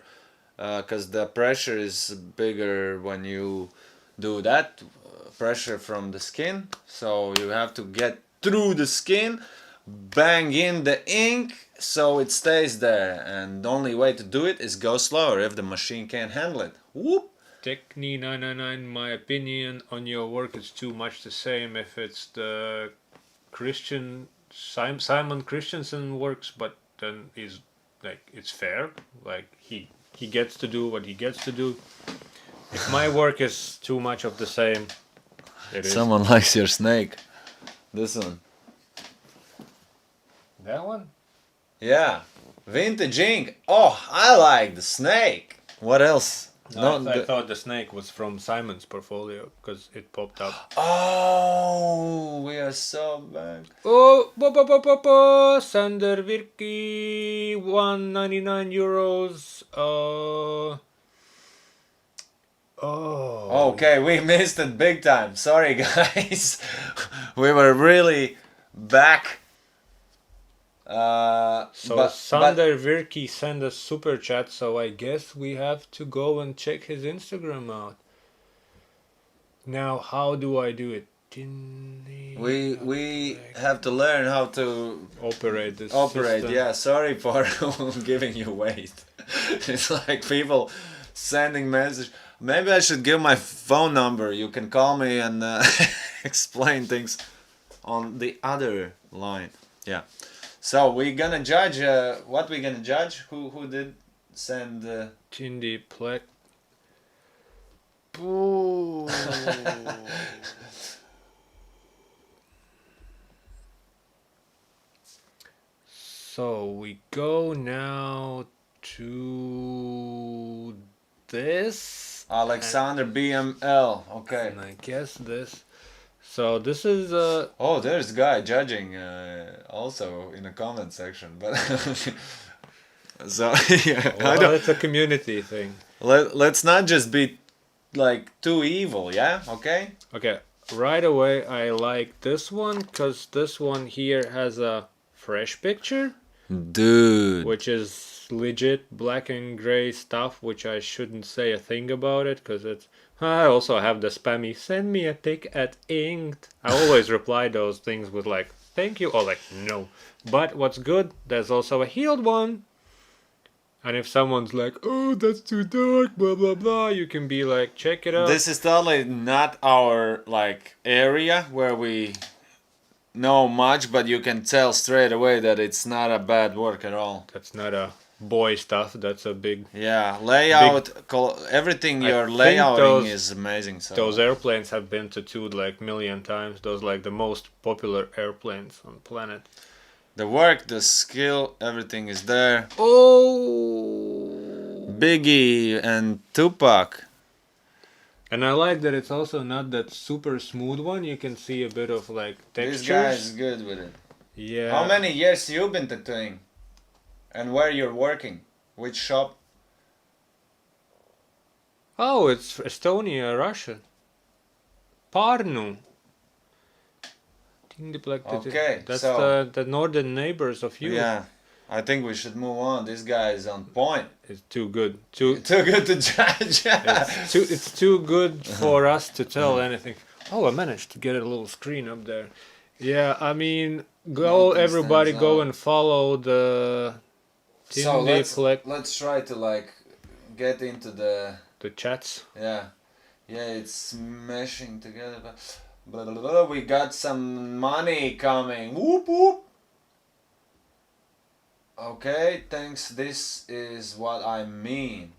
because the pressure is bigger when you do that pressure from the skin. So you have to get through the skin, bang in the ink so it stays there. And the only way to do it is go slower if the machine can't handle it. Whoop! Techni 999, my opinion on your work is too much the same if it's the Simon Christensen works, but then is like it's fair. Like he gets to do what he gets to do. If my work is too much of the same, it is. Someone likes your snake. This one. That one? Yeah. Vintage ink. Oh, I like the snake. What else? No, I thought the snake was from Simon's portfolio because it popped up. Oh, we are so bad. Oh, Sander Virki, 199 euros. Oh. Okay, we missed it big time. Sorry, guys. We were really back. So Sander Virki sent a super chat, so I guess we have to go and check his Instagram out. Now, how do I do it? we have to learn how to Operate this operate. system. Yeah, sorry for giving you wait. It's like people sending message. Maybe I should give my phone number. You can call me and explain things on the other line. Yeah. So we're gonna judge. What we gonna judge? Who did send? Tindy Plek. Boo. So we go now to this. Alexander BML. Okay. And I guess this. So this is Oh, there's a guy judging also in the comment section, but so yeah, well, it's a community thing. let's not just be like too evil, yeah? Okay. Okay, right away I like this one because this one here has a fresh picture, Dude. which is legit black and gray stuff, which I shouldn't say a thing about it because it's. I also have the spammy send me a pic at inked. I always reply those things with like thank you or like no. But what's good, there's also a healed one. And if someone's like, oh, that's too dark, blah blah blah, you can be like, check it out. This is totally not our like area where we know much, but you can tell straight away that it's not a bad work at all. That's not a boy stuff. That's a big. Yeah, layout, everything I you're think layouting is amazing. So Those airplanes have been tattooed like million times. Those like the most popular airplanes on the planet. the work, the skill, everything is there. Oh. Biggie and Tupac. And I like that it's also not that super smooth one. You can see a bit of like textures. This guy is good with it. Yeah. How many years you been tattooing? And where you're working? Which shop? Oh, it's Estonia, Russia. Parnu. Okay, That's so the northern neighbors of you. yeah, I think we should move on. This guy is on point. It's too good. Too Too good to judge. it's too good for us to tell anything. Oh, I managed to get a little screen up there. Yeah, I mean, go Nothing everybody stands go out. and follow the So Tindy let's try to like get into the the chats. yeah. It's meshing together. But blah, blah, blah, we got some money coming. Whoop whoop. Okay, thanks. This is what I mean.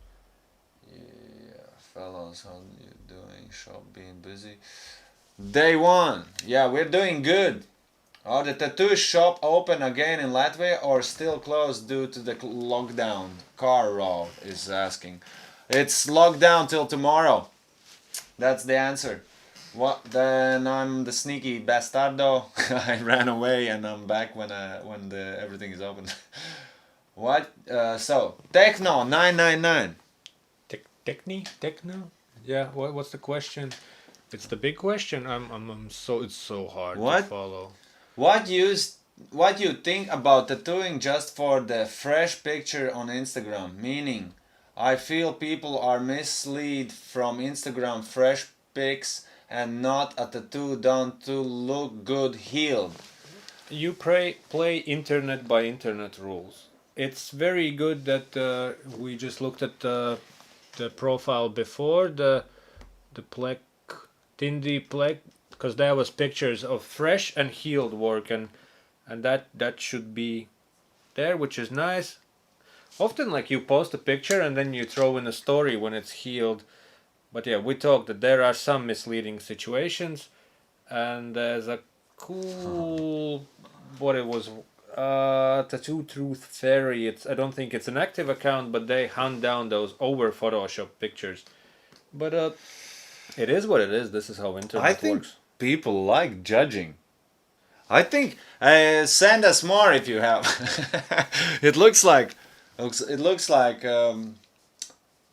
Yeah, fellows, how you doing? Shop being busy. Day one. Yeah, we're doing good. Are the tattoo shop open again in Latvia or still closed due to the lockdown? Carl is asking. It's locked down till tomorrow. That's the answer. What? Then I'm the sneaky bastardo. I ran away and I'm back when everything is open. What? So Techno 999. Techno? Yeah. What's the question? It's the big question. I'm so it's so hard to What? follow. What you think about tattooing just for the fresh picture on Instagram? Meaning, I feel people are misled from Instagram fresh pics and not a tattoo done to look good healed. You play internet by internet rules. It's very good that we just looked at the profile before the plek Tindy plek because there was pictures of fresh and healed work and that should be there, which is nice. Often like you post a picture and then you throw in a story when it's healed. But yeah, we talked that there are some misleading situations, and there's a cool what it was Tattoo Truth Fairy. It's I don't think it's an active account, but they hunt down those over Photoshop pictures. But it is what it is. This is how internet I think works. people like judging. I think send us more if you have. It looks like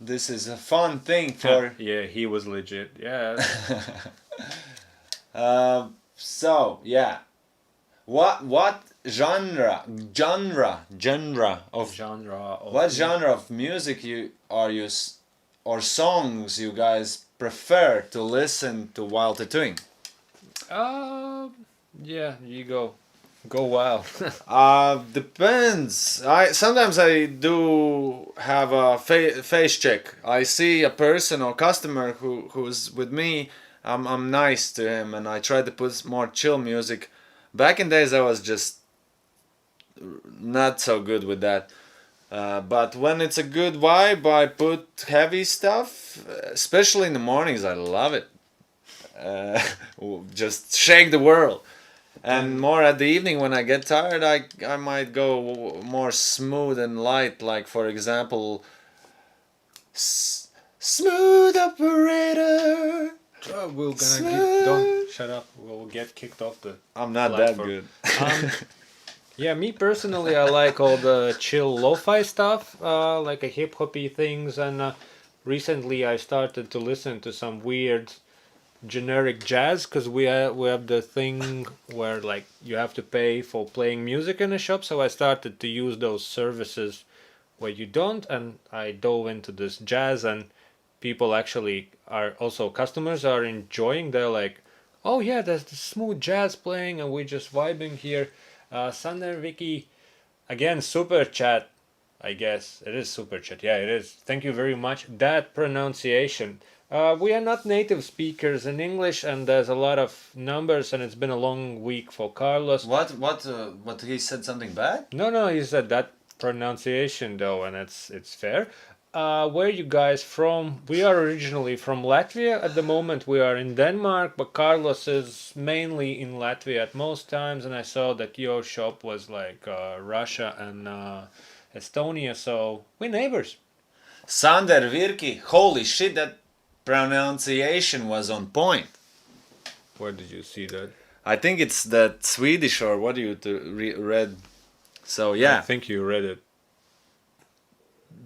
this is a fun thing for. Yeah, he was legit. Yeah. So yeah, what genre of Genre of what genre of music or songs you guys prefer to listen to while tattooing? Yeah, you go wild. Depends. Sometimes I do have a face check. I see a person or customer who's with me. I'm nice to him, and I try to put more chill music. Back in days, I was just not so good with that. But when it's a good vibe, I put heavy stuff. Especially in the mornings, I love it. Uh, just shake the world. And more at the evening when I get tired, I might go more smooth and light. Like for example, smooth operator. We're gonna Smooth. don't shut up. We'll get kicked off the. I'm not Platform. that good. Yeah, me personally, I like all the chill lo-fi stuff, like a hip hoppy things, and recently I started to listen to some weird generic jazz because we have the thing where like you have to pay for playing music in a shop, so I started to use those services where you don't, and I dove into this jazz, and people actually are also customers are enjoying. They're like, oh yeah, there's the smooth jazz playing, and we're just vibing here. Sander Vicky, again, super chat. I guess it is super chat. Yeah, it is. Thank you very much. That pronunciation. We are not native speakers in English, and there's a lot of numbers, and it's been a long week for Carlos. What he said something bad? No, he said that pronunciation though, and it's fair. Where are you guys from? We are originally from Latvia. At the moment, we are in Denmark, but Carlos is mainly in Latvia at most times, and I saw that your shop was like Russia and Estonia, so we're neighbors. Sander Virki, holy shit, that pronunciation was on point. Where did you see that? I think it's that Swedish or what you read. So I yeah. think you read it.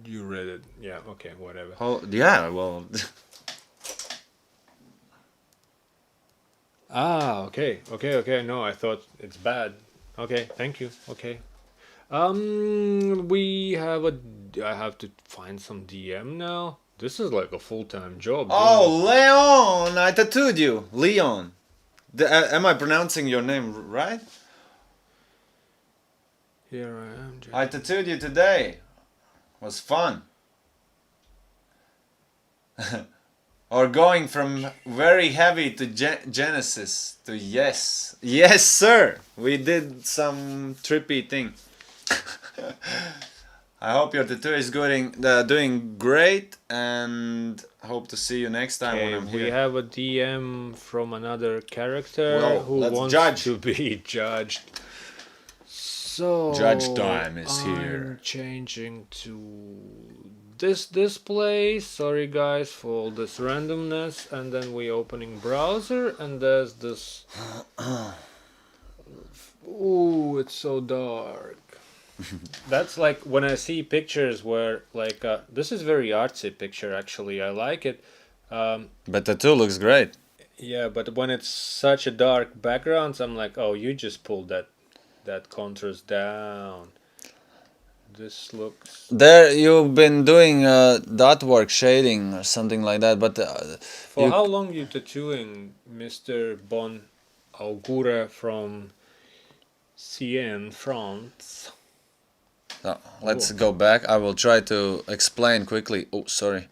You read it. Yeah, okay, whatever. Oh yeah, well. Okay. No, I thought it's bad. Okay, thank you. Okay. We have a. I have to find some DM now. This is like a full-time job. Oh, Leon! I tattooed you, Leon. Am I pronouncing your name right? Here I am. I tattooed you today. Was fun. Or going from very heavy to Genesis to yes. Yes, sir. We did some trippy thing. I hope your tattoo is doing great, and hope to see you next time when I'm We here. have a DM from another character Well, who let's wants judge. to be judged. So Judge time is I'm here. changing to this display. Sorry guys for all this randomness. And then we opening browser, and there's this. Ooh, it's so dark. That's like when I see pictures where like this is very artsy picture actually. I like it. But tattoo looks great. Yeah, but when it's such a dark background, I'm like, oh, you just pulled that contrast down. This looks. There, you've been doing dot work shading or something like that, but For how long you tattooing, Mr. Bon Augure from Sienne, France? let's go back. I will try to explain quickly. Oh, sorry.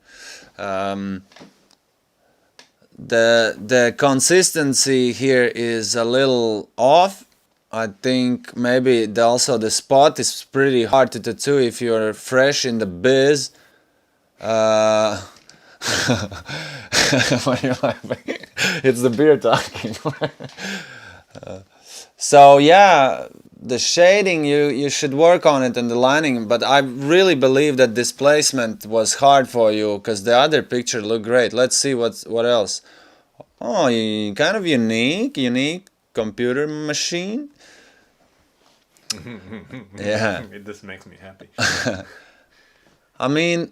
The consistency here is a little off. I think maybe also the spot is pretty hard to tattoo if you're fresh in the biz. What are you laughing? It's the beer talking. So yeah, the shading you should work on it and the lining, but I really believe that displacement was hard for you because the other picture looked great. Let's see what else. Oh, kind of unique computer machine. Yeah. This makes me happy. I mean,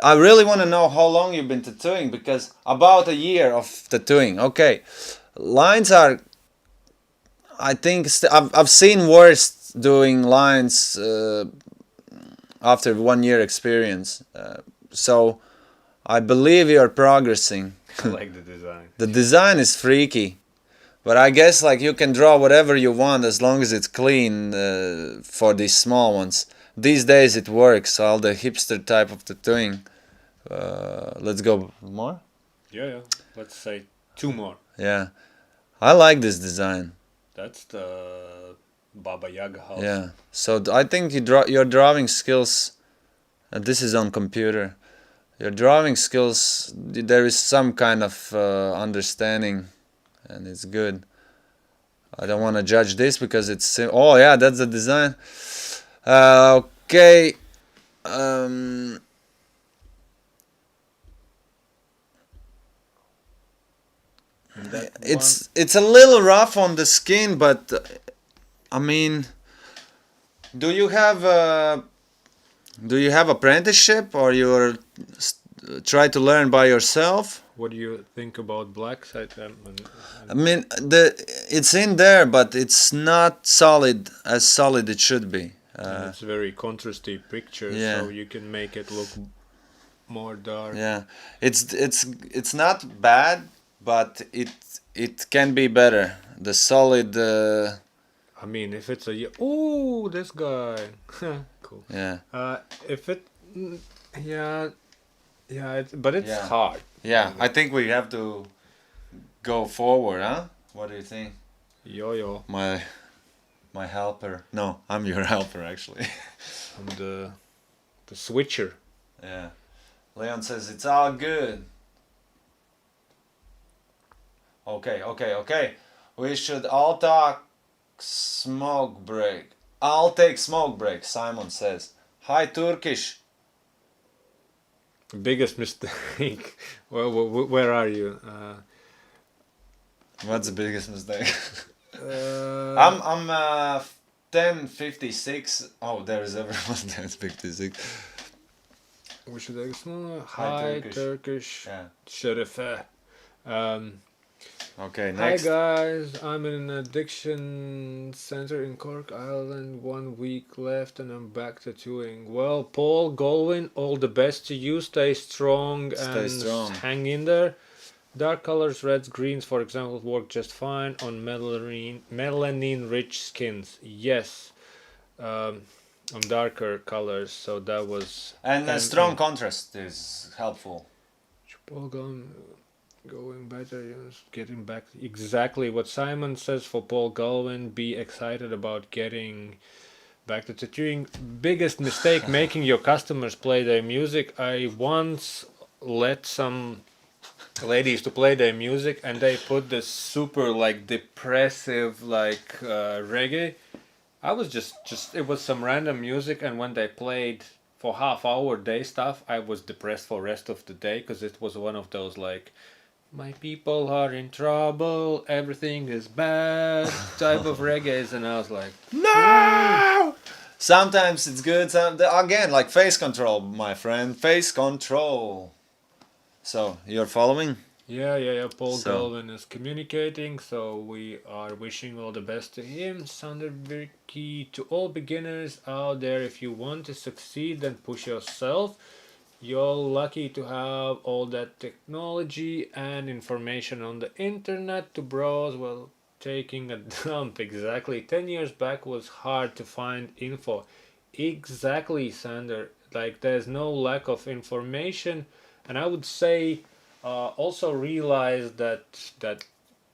I really want to know how long you've been tattooing, because about a year of tattooing. Okay, lines are. I think I've seen worse doing lines after 1 year experience. So I believe you're progressing. I like the design. The design is freaky, but I guess like you can draw whatever you want as long as it's clean for these small ones. These days it works, all the hipster type of tattooing. Let's go more? Yeah. Let's say 2 more. Yeah. I like this design. That's the Baba Yaga house. Yeah. So I think your drawing skills, this is on computer. Your drawing skills, there is some kind of understanding, and it's good. I don't want to judge this because it's... Oh yeah, that's the design. Okay. It's a little rough on the skin, but I mean, do you have apprenticeship, or you're try to learn by yourself? What do you think about black side? I mean, it's in there, but it's not solid as solid it should be. It's very contrasty picture, Yeah. so you can make it look more dark. Yeah, it's not bad, but it can be better. The solid. I mean, if it's a oh, this guy, cool. Yeah. If it, yeah, but it's Yeah. hard. Yeah, I think we have to go forward, huh? What do you think? Yo, My helper. No, I'm your helper actually. I'm the switcher. Yeah. Leon says it's all good. Okay. We should all talk smoke break. I'll take smoke break, Simon says. Hi, Turkish. Biggest mistake. Well, where are you? What's the biggest mistake? Uh, I'm 10:56. Oh, there is everyone 10:56. we should explore. Hi, Hi, Turkish. Turkish. Yeah. Şerefe. Okay, Hi next. guys, I'm in an addiction center in Cork Island. 1 week left and I'm back tattooing. Well, Paul Golwyn, all the best to you. Stay strong Stay and strong. hang in there. Dark colors, reds, greens, for example, work just fine on melanin-rich skins. Yes, um, on darker colors. So that was And a strong contrast is helpful. Paul Golwyn. Going better, getting back exactly what Simon says for Paul Galvin. Be excited about getting back to tattooing. Biggest mistake making your customers play their music. I once let some ladies to play their music and they put this super like depressive like reggae. I was just it was some random music and when they played for half hour day stuff I was depressed for rest of the day because it was one of those like my people are in trouble, everything is bad type of reggae, and I was like, No! Sometimes it's good. Again, like face control, my friend. Face control. So, you're following? yeah. Paul So, Galvin is communicating, so we are wishing all the best to him. Sander Birki, to all beginners out there, if you want to succeed, then push yourself. You're lucky to have all that technology and information on the internet to browse while taking a dump. Exactly. 10 years back was hard to find info. Exactly, Sander. Like, there's no lack of information. And I would say also realize that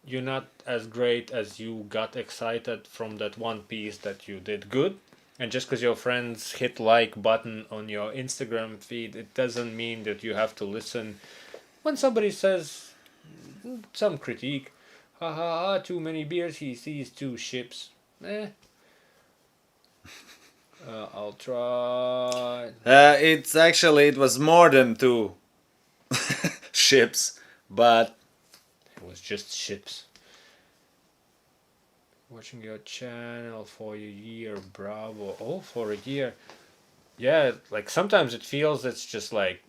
you're not as great as you got excited from that one piece that you did good. And just because your friends hit like button on your Instagram feed, it doesn't mean that you have to listen when somebody says some critique. Ha ha ha! Too many beers. He sees two ships. Eh. I'll try. it was more than two ships, but It was just ships. Watching your channel for a year, bravo. Oh, for a year. Yeah, like sometimes it feels it's just like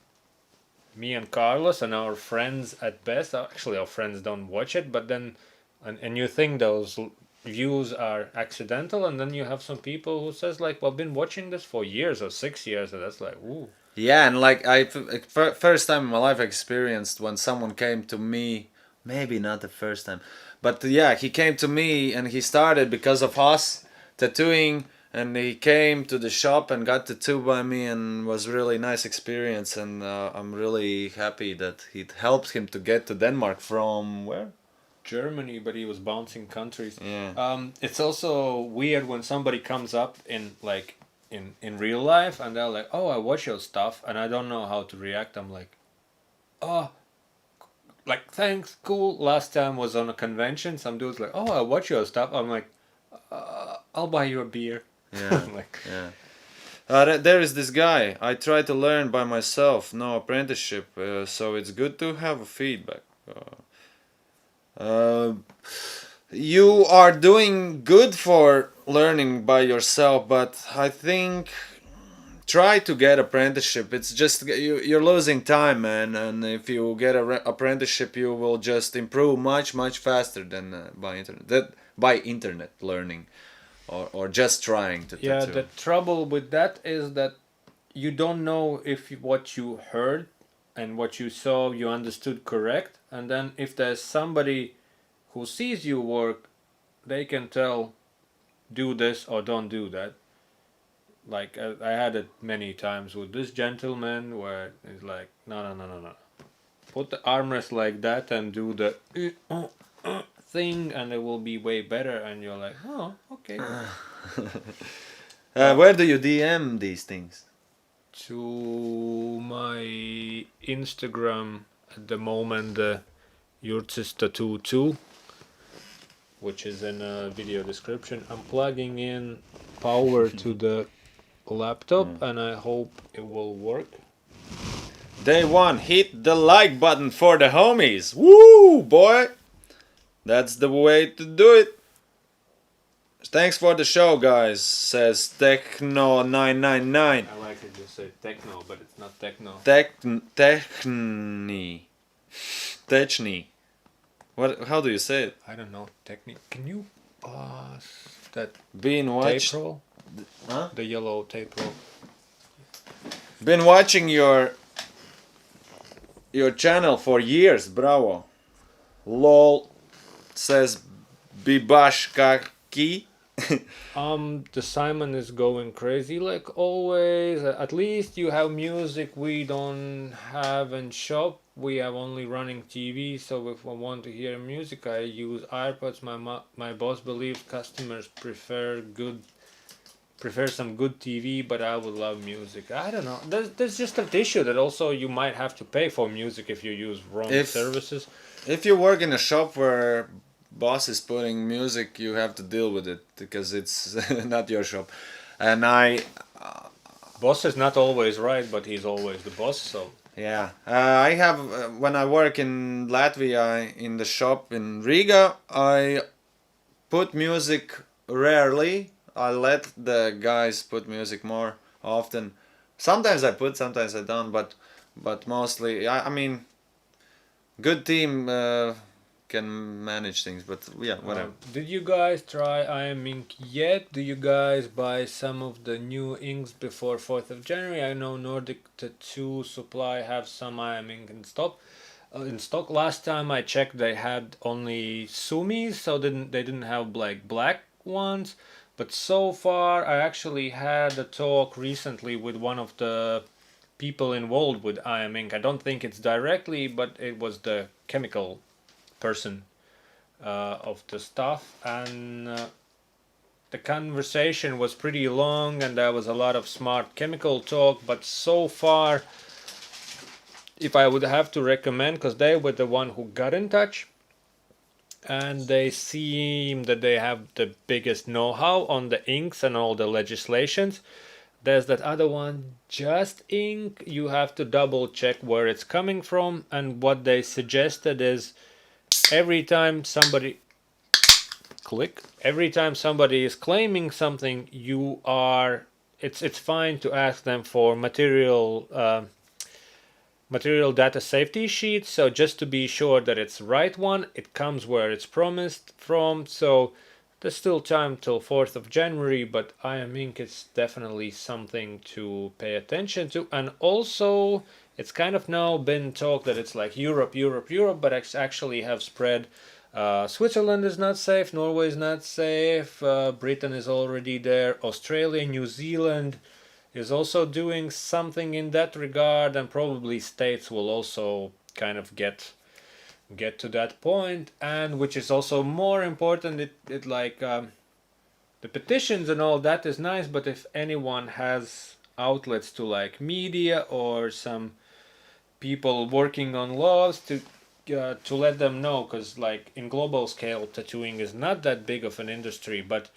me and Carlos and our friends at best. Actually, our friends don't watch it, but then, and you think those views are accidental, and then you have some people who says like, "Well, I've been watching this for years or 6 years," and that's like, ooh. yeah, and like first time in my life I experienced when someone came to me, maybe not the first time, but yeah, he came to me and he started because of us tattooing, and he came to the shop and got tattooed by me, and was really nice experience, and I'm really happy that it helped him to get to Denmark from where? Germany, but he was bouncing countries. Yeah. It's also weird when somebody comes up in like in real life and they're like, "Oh, I watch your stuff," and I don't know how to react. I'm like, "Oh, like thanks, cool." Last time was on a convention. Some dude's like, "Oh, I watch your stuff." I'm like, "I'll buy you a beer." Yeah. Like, Yeah. There is this guy. I try to learn by myself. No apprenticeship, so it's good to have a feedback. Uh, you are doing good for learning by yourself, but I think try to get apprenticeship. It's just you're losing time, man. And if you get a apprenticeship, you will just improve much faster than by internet. That by internet learning, or just trying to yeah, tattoo. the trouble with that is that you don't know if what you heard and what you saw you understood correct, and then if there's somebody who sees you work, they can tell do this or don't do that. Like I had it many times with this gentleman where it's like no, put the armrest like that and do the thing and it will be way better, and you're like, oh, okay. Where do you DM these things? To my Instagram at the moment, Juris Tattoo 2, which is in a video description. I'm plugging in power to the laptop and I hope it will work. Day one, hit the like button for the homies. Woo, boy! That's the way to do it. Thanks for the show, guys, says Techno999. I like it to say techno, but it's not techno. Techni. Techni. What? How do you say it? I don't know technique. Can you pass that Been tape watched. roll? Huh? The yellow tape roll. Been watching your channel for years. Bravo. Lol says Bibashkaki. The Simon is going crazy like always. At least you have music we don't have in shop. We have only running TV, so if I want to hear music, I use iPods. My boss believes customers prefer some good TV, but I would love music. I don't know. There's just an issue that also you might have to pay for music if you use wrong If services. if you work in a shop where boss is putting music, you have to deal with it because it's not your shop. And Boss is not always right, but he's always the boss. So yeah, I have when I work in Latvia in the shop in Riga, I put music rarely. I let the guys put music more often. Sometimes I put, sometimes I don't, but mostly I mean good team can manage things, but yeah, whatever. did you guys try IM Ink yet? Do you guys buy some of the new inks before 4th of January? I know Nordic Tattoo Supply have some IM Ink in stock. Last time I checked, they had only Sumis, so they didn't have like black ones. But so far, I actually had a talk recently with one of the people involved with IM Ink. I don't think it's directly, but it was the chemical person of the stuff, and the conversation was pretty long, and there was a lot of smart chemical talk. But so far, if I would have to recommend, because they were the one who got in touch, and they seem that they have the biggest know-how on the inks and all the legislations. There's that other one, Just Ink. You have to double check where it's coming from, and what they suggested is every time somebody is claiming something, it's fine to ask them for material data safety sheet. So just to be sure that it's the right one, it comes where it's promised from. So there's still time till 4th of January, but IM Ink is definitely something to pay attention to. And also, it's kind of now been talked that it's like Europe, but it's actually have spread. Switzerland is not safe, Norway is not safe, Britain is already there, Australia, New Zealand is also doing something in that regard, and probably states will also kind of get to that point. And which is also more important, it like the petitions and all that is nice, but if anyone has outlets to like media or some people working on laws to let them know, because like in global scale tattooing is not that big of an industry, but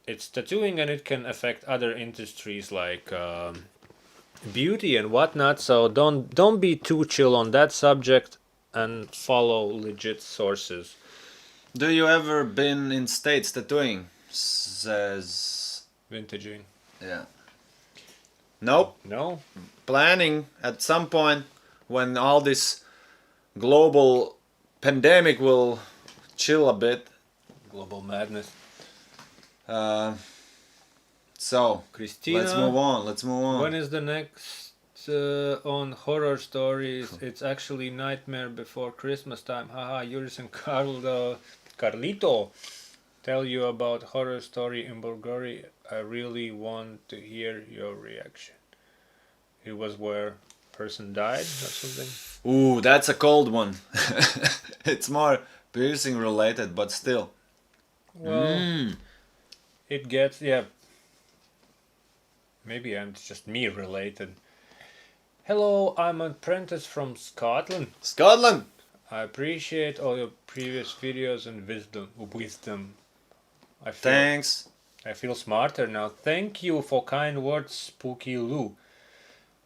it's tattooing and it can affect other industries like beauty and whatnot. So don't be too chill on that subject and follow legit sources. Do you ever been in States tattooing? Says Vintaging. yeah. Nope. No. Planning at some point when all this global pandemic will chill a bit. Global madness. So Christina, let's move on. when is the next on horror stories? It's actually Nightmare Before Christmas time. Haha, Juris and Carlito tell you about horror story in Bulgaria. I really want to hear your reaction. It was where person died or something. Ooh, that's a cold one. It's more piercing related, but still. Well, it gets, yeah. Maybe I'm just me related. Hello, I'm an apprentice from Scotland. Scotland! I appreciate all your previous videos and wisdom. Thanks. I feel smarter now. Thank you for kind words, Spooky Lou.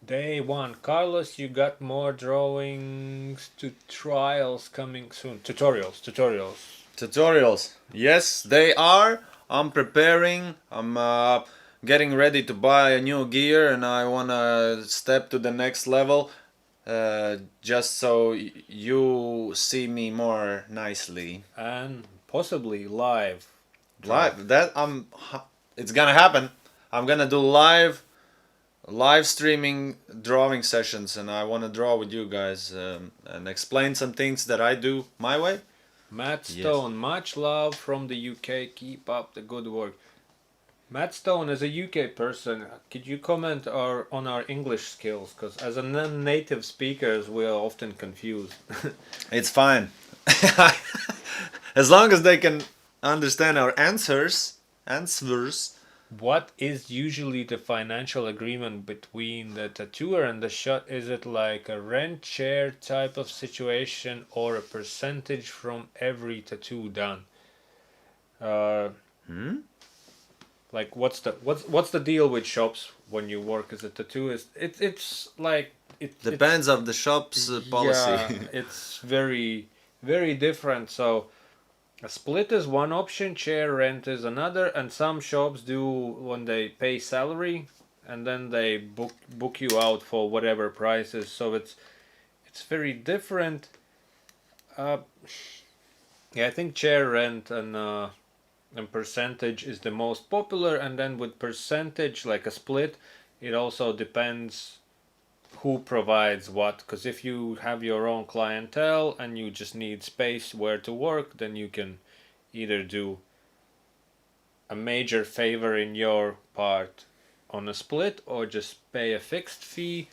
Day 1. Carlos, you got more drawings to trials coming soon. Tutorials. Yes, they are. I'm preparing. I'm getting ready to buy a new gear and I want to step to the next level. just so you see me more nicely. And possibly live. Live. It's gonna happen. I'm gonna do live streaming drawing sessions, and I want to draw with you guys and explain some things that I do my way. Matt Yes. Stone, much love from the UK. Keep up the good work. Matt Stone, as a UK person, could you comment on our English skills? Because as a non-native speakers, we are often confused. It's fine. As long as they can understand our answers. What is usually the financial agreement between the tattooer and the shop? Is it like a rent share type of situation or a percentage from every tattoo done? Like what's the deal with shops when you work as a tattooist? It's like Depends of the shop's policy. yeah, it's very different. So a split is one option, share rent is another, and some shops do when they pay salary and then they book you out for whatever prices. So it's very different. Yeah, I think share rent and percentage is the most popular, and then with percentage like a split, it also depends who provides what, because if you have your own clientele and you just need space where to work, then you can either do a major favor in your part on a split or just pay a fixed fee.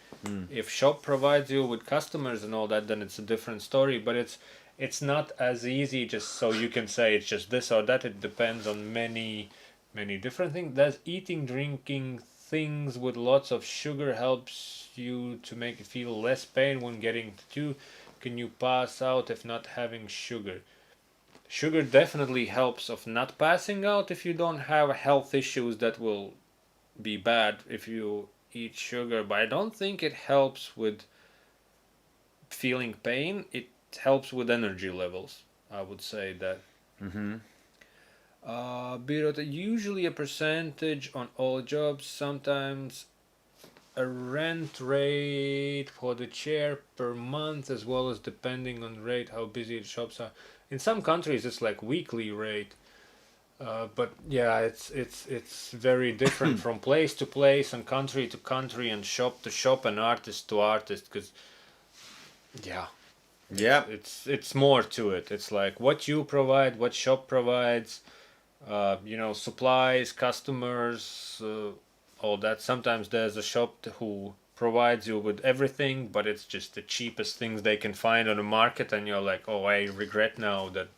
If shop provides you with customers and all that, then it's a different story, but it's not as easy just so you can say it's just this or that. It depends on many different things. Does eating drinking things with lots of sugar helps you to make it feel less pain when getting tattooed? Can you pass out if not having sugar? Sugar definitely helps of not passing out if you don't have health issues that will be bad if you eat sugar, but I don't think it helps with feeling pain. It helps with energy levels. I would say that. But usually a percentage on all jobs, sometimes a rent rate for the chair per month, as well as depending on rate how busy the shops are. In some countries, it's like weekly rate. But yeah, it's very different from place to place and country to country and shop to shop and artist to artist. Because yeah, Yeah. it's more to it. It's like what you provide, what shop provides. Supplies, customers, all that. Sometimes there's a shop who provides you with everything, but it's just the cheapest things they can find on the market, and you're like, oh, I regret now that.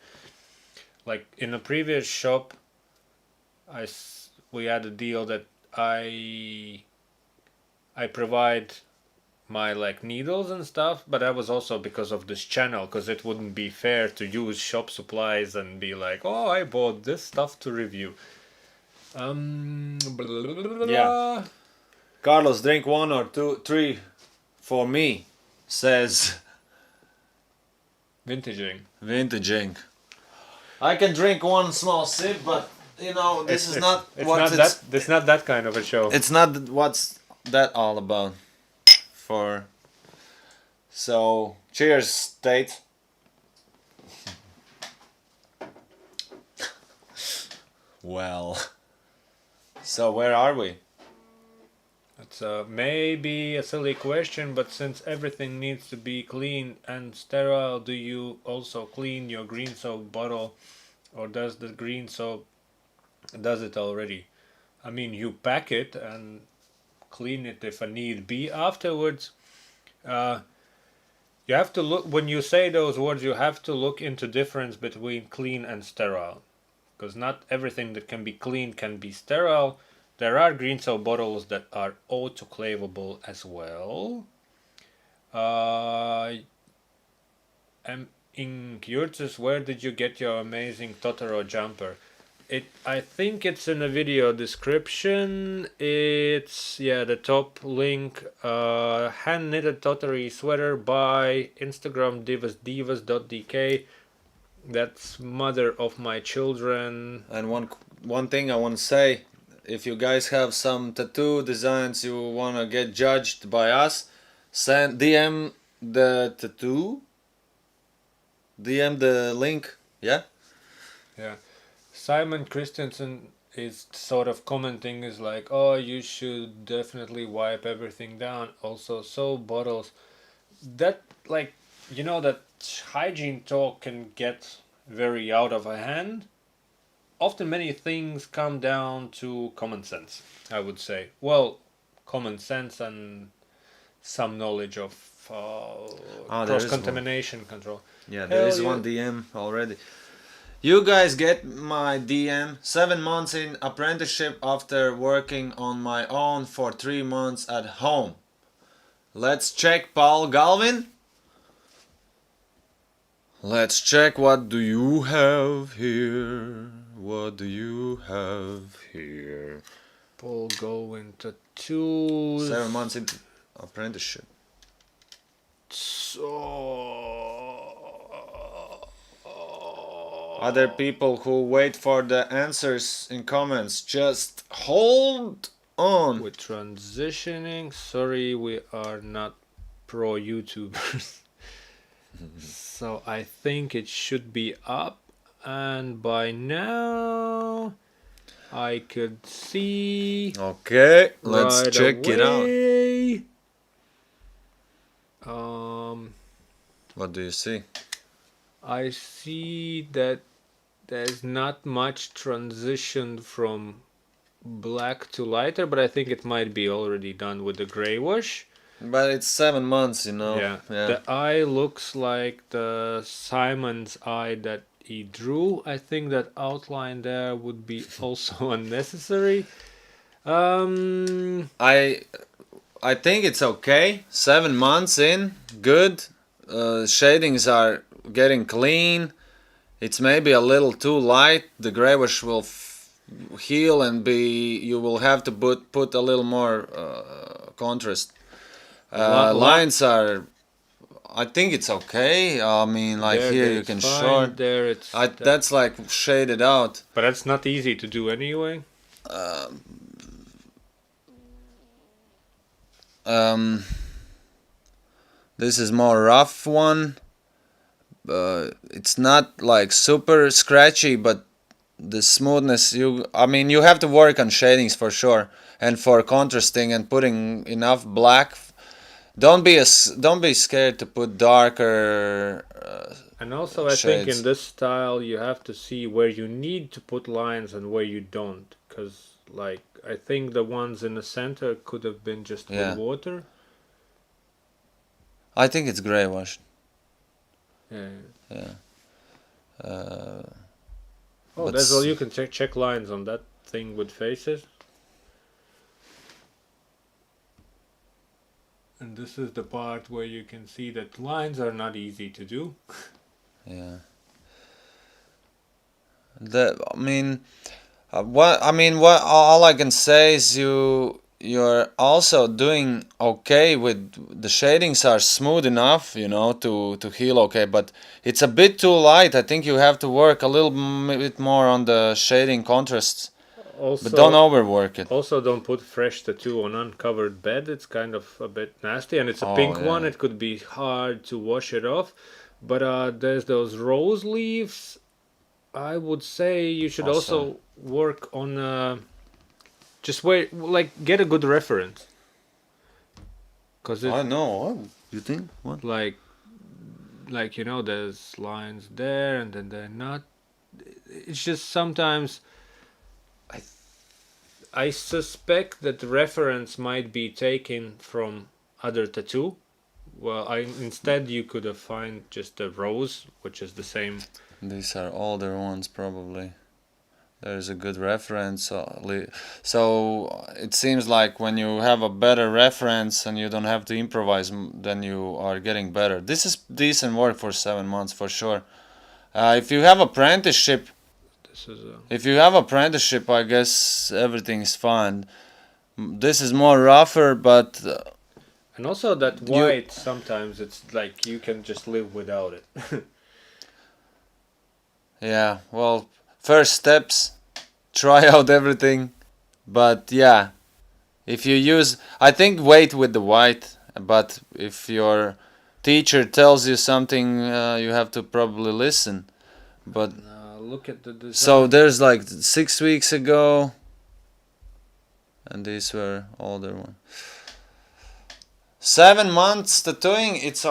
Like in a previous shop, we had a deal that I provide my like needles and stuff, but that was also because of this channel, because it wouldn't be fair to use shop supplies and be like, oh, I bought this stuff to review. Yeah. Carlos, drink 1 or 2, 3 for me, says Vintaging. I can drink one small sip, but this is not what it's not that kind of a show. It's not what's that all about. So cheers, Tate. Well, so where are we? It's maybe a silly question, but since everything needs to be clean and sterile, do you also clean your green soap bottle, or does the green soap does it already? I mean, you pack it and clean it if a need be afterwards. You have to look, when you say those words, you have to look into difference between clean and sterile, because not everything that can be clean can be sterile. There are green soap bottles that are autoclavable as well. In Juris, where did you get your amazing Totoro jumper? I think it's in the video description. It's the top link. Hand knitted Totoro sweater by Instagram divas.dk. That's mother of my children. And one thing I want to say, if you guys have some tattoo designs you want to get judged by us, send DM the tattoo, DM the link. Yeah. Yeah. Simon Christensen is sort of commenting is like, oh, you should definitely wipe everything down. Also, so bottles. That, like, that hygiene talk can get very out of hand. Often many things come down to common sense, I would say. Well, common sense and some knowledge of There is cross contamination control. Yeah, there is one DM already. You guys get my DM. 7 months in apprenticeship after working on my own for 3 months at home. Let's check Paul Galvin. Let's check, what do you have here? What do you have here? Paul Galvin tattoos. 7 months in apprenticeship. So Other people who wait for the answers in comments, just hold on. with transitioning, sorry, we are not pro YouTubers. So I think it should be up, and by now I could see. Okay, let's right check it out. away. What do you see? I see that there's not much transition from black to lighter, but I think it might be already done with the gray wash. But it's 7 months, you know. Yeah. The eye looks like the Simon's eye that he drew. I think that outline there would be also unnecessary. I think it's okay. 7 months in, good. Shadings are getting clean. It's maybe a little too light. The gray wash will heal and you will have to put a little more contrast. Lines are, I think it's okay. I mean, like there, here you can short. There it's. That's like shaded out. But that's not easy to do anyway. This is more rough one. It's not like super scratchy, but the smoothness, you have to work on shadings for sure, and for contrasting and putting enough black. Don't be scared to put darker and also I think in this style you have to see where you need to put lines and where you don't, because like I think the ones in the center could have been just with water. I think it's gray washed. Yeah. That's all. You can check lines on that thing with faces. And this is the part where you can see that lines are not easy to do. Yeah. What all I can say is you're also doing okay with the shadings are smooth enough, to heal okay, but it's a bit too light. I think you have to work a little bit more on the shading contrasts. Also, but don't overwork it. Also, don't put fresh tattoo on uncovered bed. It's kind of a bit nasty, and it's a pink one. It could be hard to wash it off. But there's those rose leaves. I would say you should also work on. Just wait, get a good reference. I know. You think what? Like there's lines there, and then they're not. It's just sometimes. I suspect that the reference might be taken from other tattoo. Well, instead you could have find just a rose, which is the same. These are older ones probably. There's a good reference. So it seems like when you have a better reference and you don't have to improvise, then you are getting better. This is decent work for 7 months for sure. If you have apprenticeship, I guess everything's fine. This is more rougher, but... and also that white, sometimes it's like you can just live without it. Yeah, well, first steps, try out everything. But yeah, if you use... I think wait with the white, but if you're teacher tells you something, you have to probably listen. But Look at the design. so there's like 6 weeks ago, and these were older ones. 7 months tattooing. It's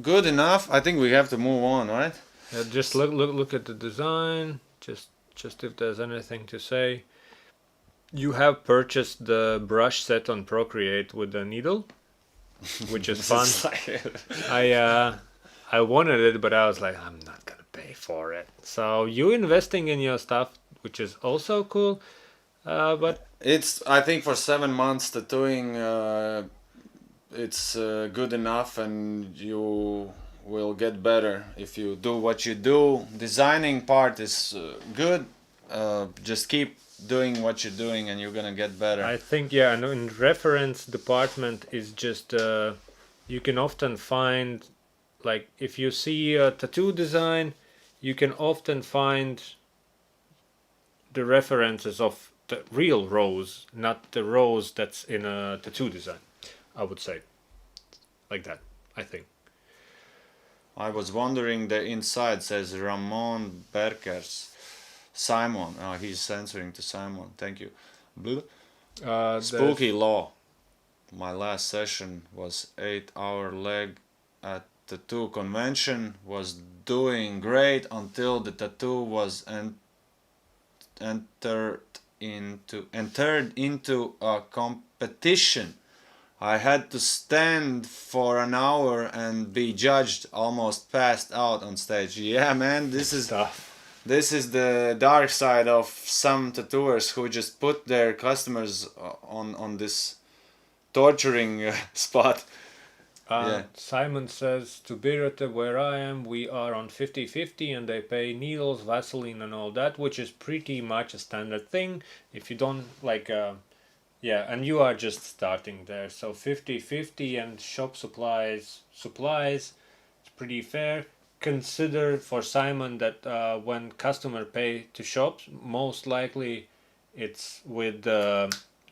good enough. I think we have to move on, right? Yeah, just look at the design. Just if there's anything to say. You have purchased the brush set on Procreate with the needle, which is fun. I wanted it, but I was like, I'm not gonna pay for it. So you investing in your stuff, which is also cool. But It's, I think, for 7 months tattooing, it's good enough, and you will get better if you do what you do. Designing part is good. Just keep doing what you're doing, and you're gonna get better. I think, yeah, and in reference department is just you can often find, like, if you see a tattoo design, you can often find the references of the real rose, not the rose that's in a tattoo design. I would say, like that. I think. I was wondering, the inside says Ramon Berkers. Simon. He's answering to Simon. Thank you. Blue. Spooky Law. My last session was 8-hour leg at tattoo convention. Was doing great until the tattoo was entered into a competition. I had to stand for an hour and be judged, almost passed out on stage. Yeah, man, this is Tough. this is the dark side of some tattooers who just put their customers on this torturing spot. Yeah. Simon says, to Birate, where I am, we are on 50-50 and they pay needles, Vaseline and all that, which is pretty much a standard thing. If you don't like, yeah, and you are just starting there. So 50-50 and shop supplies, it's pretty fair. Consider for Simon that when customer pay to shops, most likely it's with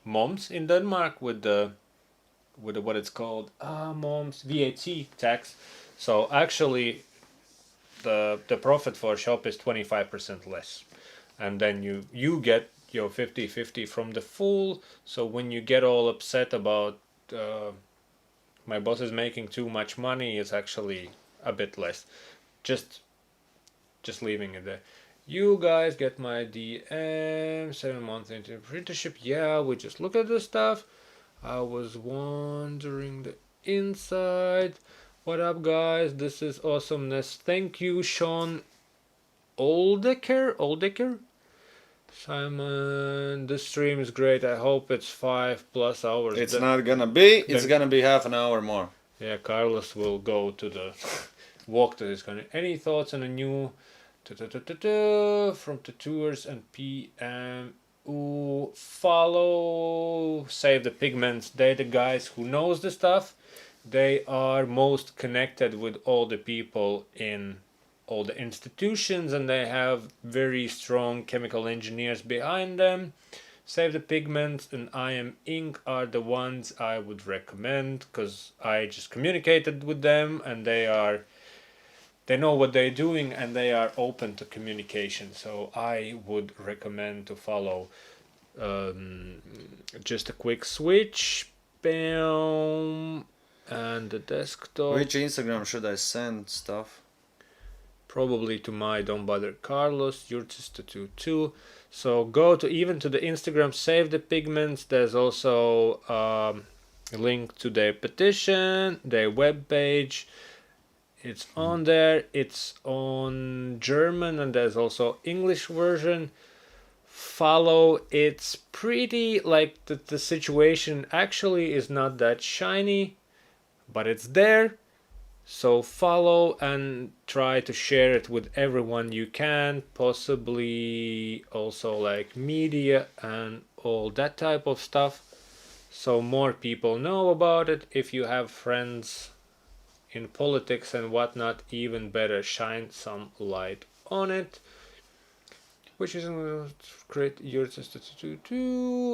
moms in Denmark with what it's called, mom's VAT tax. So actually, the profit for a shop is 25% less, and then you get your 50-50 from the full. So when you get all upset about my boss is making too much money, it's actually a bit less. Just leaving it there. You guys get my DM. 7 months into apprenticeship. Yeah, we just look at the stuff. I was wondering the inside. What up, guys? This is awesomeness. Thank you, Sean Oldecker. Simon, this stream is great. I hope it's 5+ hours. It's not gonna be. It's gonna be half an hour more. Yeah, Carlos will go to the walk to this country. Any thoughts on a new from tattooers and PM who follow Save the Pigments? They're the guys who knows the stuff. They are most connected with all the people in all the institutions, and they have very strong chemical engineers behind them. Save the Pigments and I Am Ink are the ones I would recommend, because I just communicated with them and they know what they're doing and they are open to communication. So I would recommend to follow. Just a quick switch. Bam. And the desktop. Which Instagram should I send stuff? Probably to my Don't Bother Carlos, Juris Tattoo 2. So go to the Instagram, Save the Pigments. There's also a link to their petition, their webpage. It's on there. It's on German, and there's also English version. Follow. It's pretty, like, the situation actually is not that shiny, but it's there. So follow and try to share it with everyone you can, possibly also like media and all that type of stuff, so more people know about it. If you have friends in politics and whatnot, even better, shine some light on it. Which is great. Your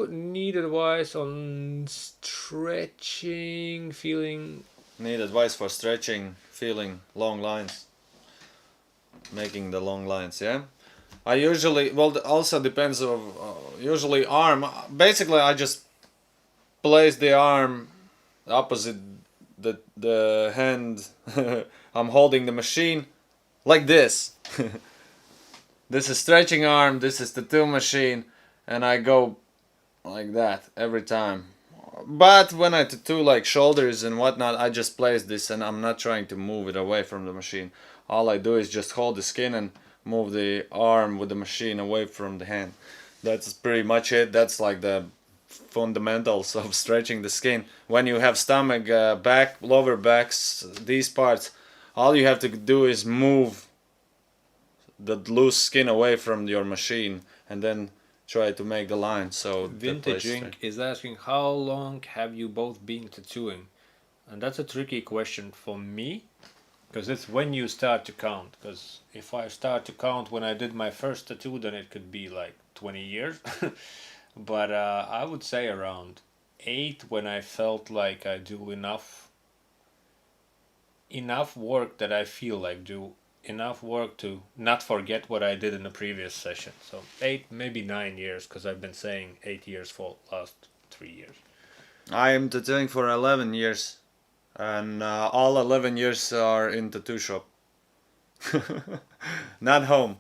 need advice on stretching, feeling need advice for stretching, feeling long lines, making the long lines. Yeah, I usually also depends of usually arm. Basically, I just place the arm opposite the hand. I'm holding the machine like this. This is stretching arm. This is tattoo machine, and I go like that every time. But when I tattoo like shoulders and whatnot, I just place this and I'm not trying to move it away from the machine. All I do is just hold the skin and move the arm with the machine away from the hand. That's pretty much it. That's like the fundamentals of stretching the skin. When you have stomach, back, lower backs, these parts, all you have to do is move the loose skin away from your machine and then try to make the line. So Vintage Ink is asking, how long have you both been tattooing? And that's a tricky question for me, because it's when you start to count. Because if I start to count when I did my first tattoo, then it could be like 20 years. But I would say around 8, when I felt like I do enough work that I feel like do enough work to not forget what I did in the previous session. So 8, maybe 9 years, because I've been saying 8 years for last 3 years. I am tattooing for 11 years, and all 11 years are in tattoo shop. Not home.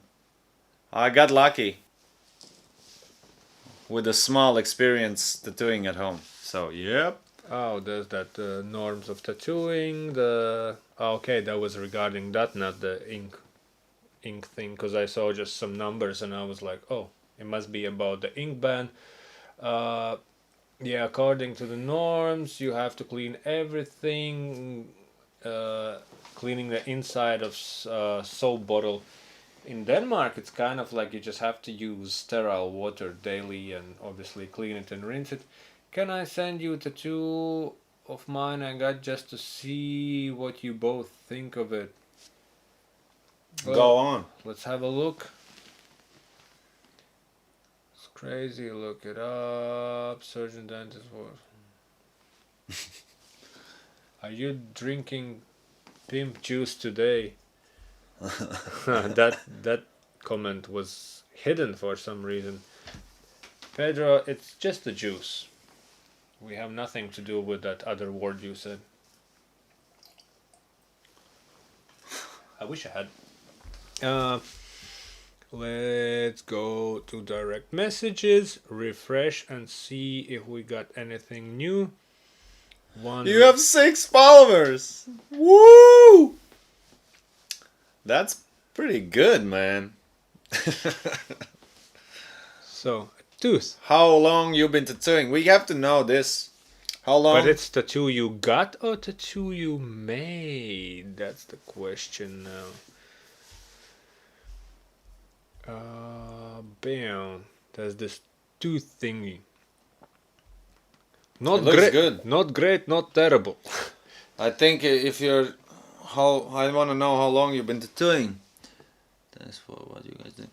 I got lucky with a small experience tattooing at home. So, yep. Oh, there's that norms of tattooing. Okay, that was regarding that, not the ink thing, because I saw just some numbers and I was like, oh, it must be about the ink ban. Yeah, according to the norms, you have to clean everything, cleaning the inside of soap bottle. In Denmark, it's kind of like you just have to use sterile water daily and obviously clean it and rinse it. Can I send you a tattoo of mine I got just to see what you both think of it? Well, go on. Let's have a look. It's crazy. Look it up. Surgeon dentist was. Are you drinking pimp juice today? that comment was hidden for some reason. Pedro, it's just the juice. We have nothing to do with that other word you said. I wish I had. Let's go to direct messages, refresh and see if we got anything new. You have 6 followers! Woo! That's pretty good, man. So, tooth. How long you been tattooing? We have to know this. How long? But it's tattoo you got or tattoo you made? That's the question now. Bam. There's this tooth thingy. Not looks good. Not great, not terrible. I think if you're... I want to know how long you've been tattooing. That's for what you guys do.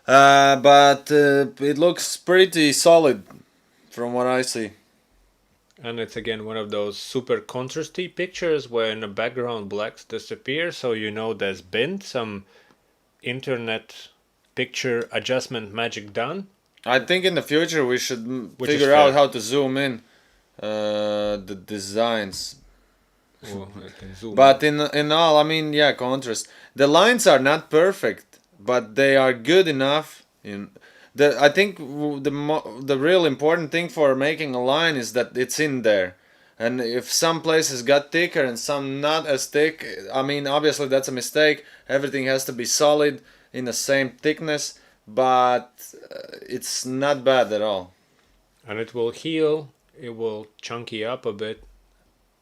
But it looks pretty solid from what I see. And it's again one of those super contrasty pictures where in the background blacks disappear, so you know there's been some internet picture adjustment magic done. I think in the future we should figure out how to zoom in the designs. Well, I can zoom but in all, I mean, yeah, contrast. The lines are not perfect, but they are good enough. I think the real important thing for making a line is that it's in there. And if some places got thicker and some not as thick, I mean, obviously that's a mistake. Everything has to be solid in the same thickness, but it's not bad at all. And it will heal, it will chunky up a bit,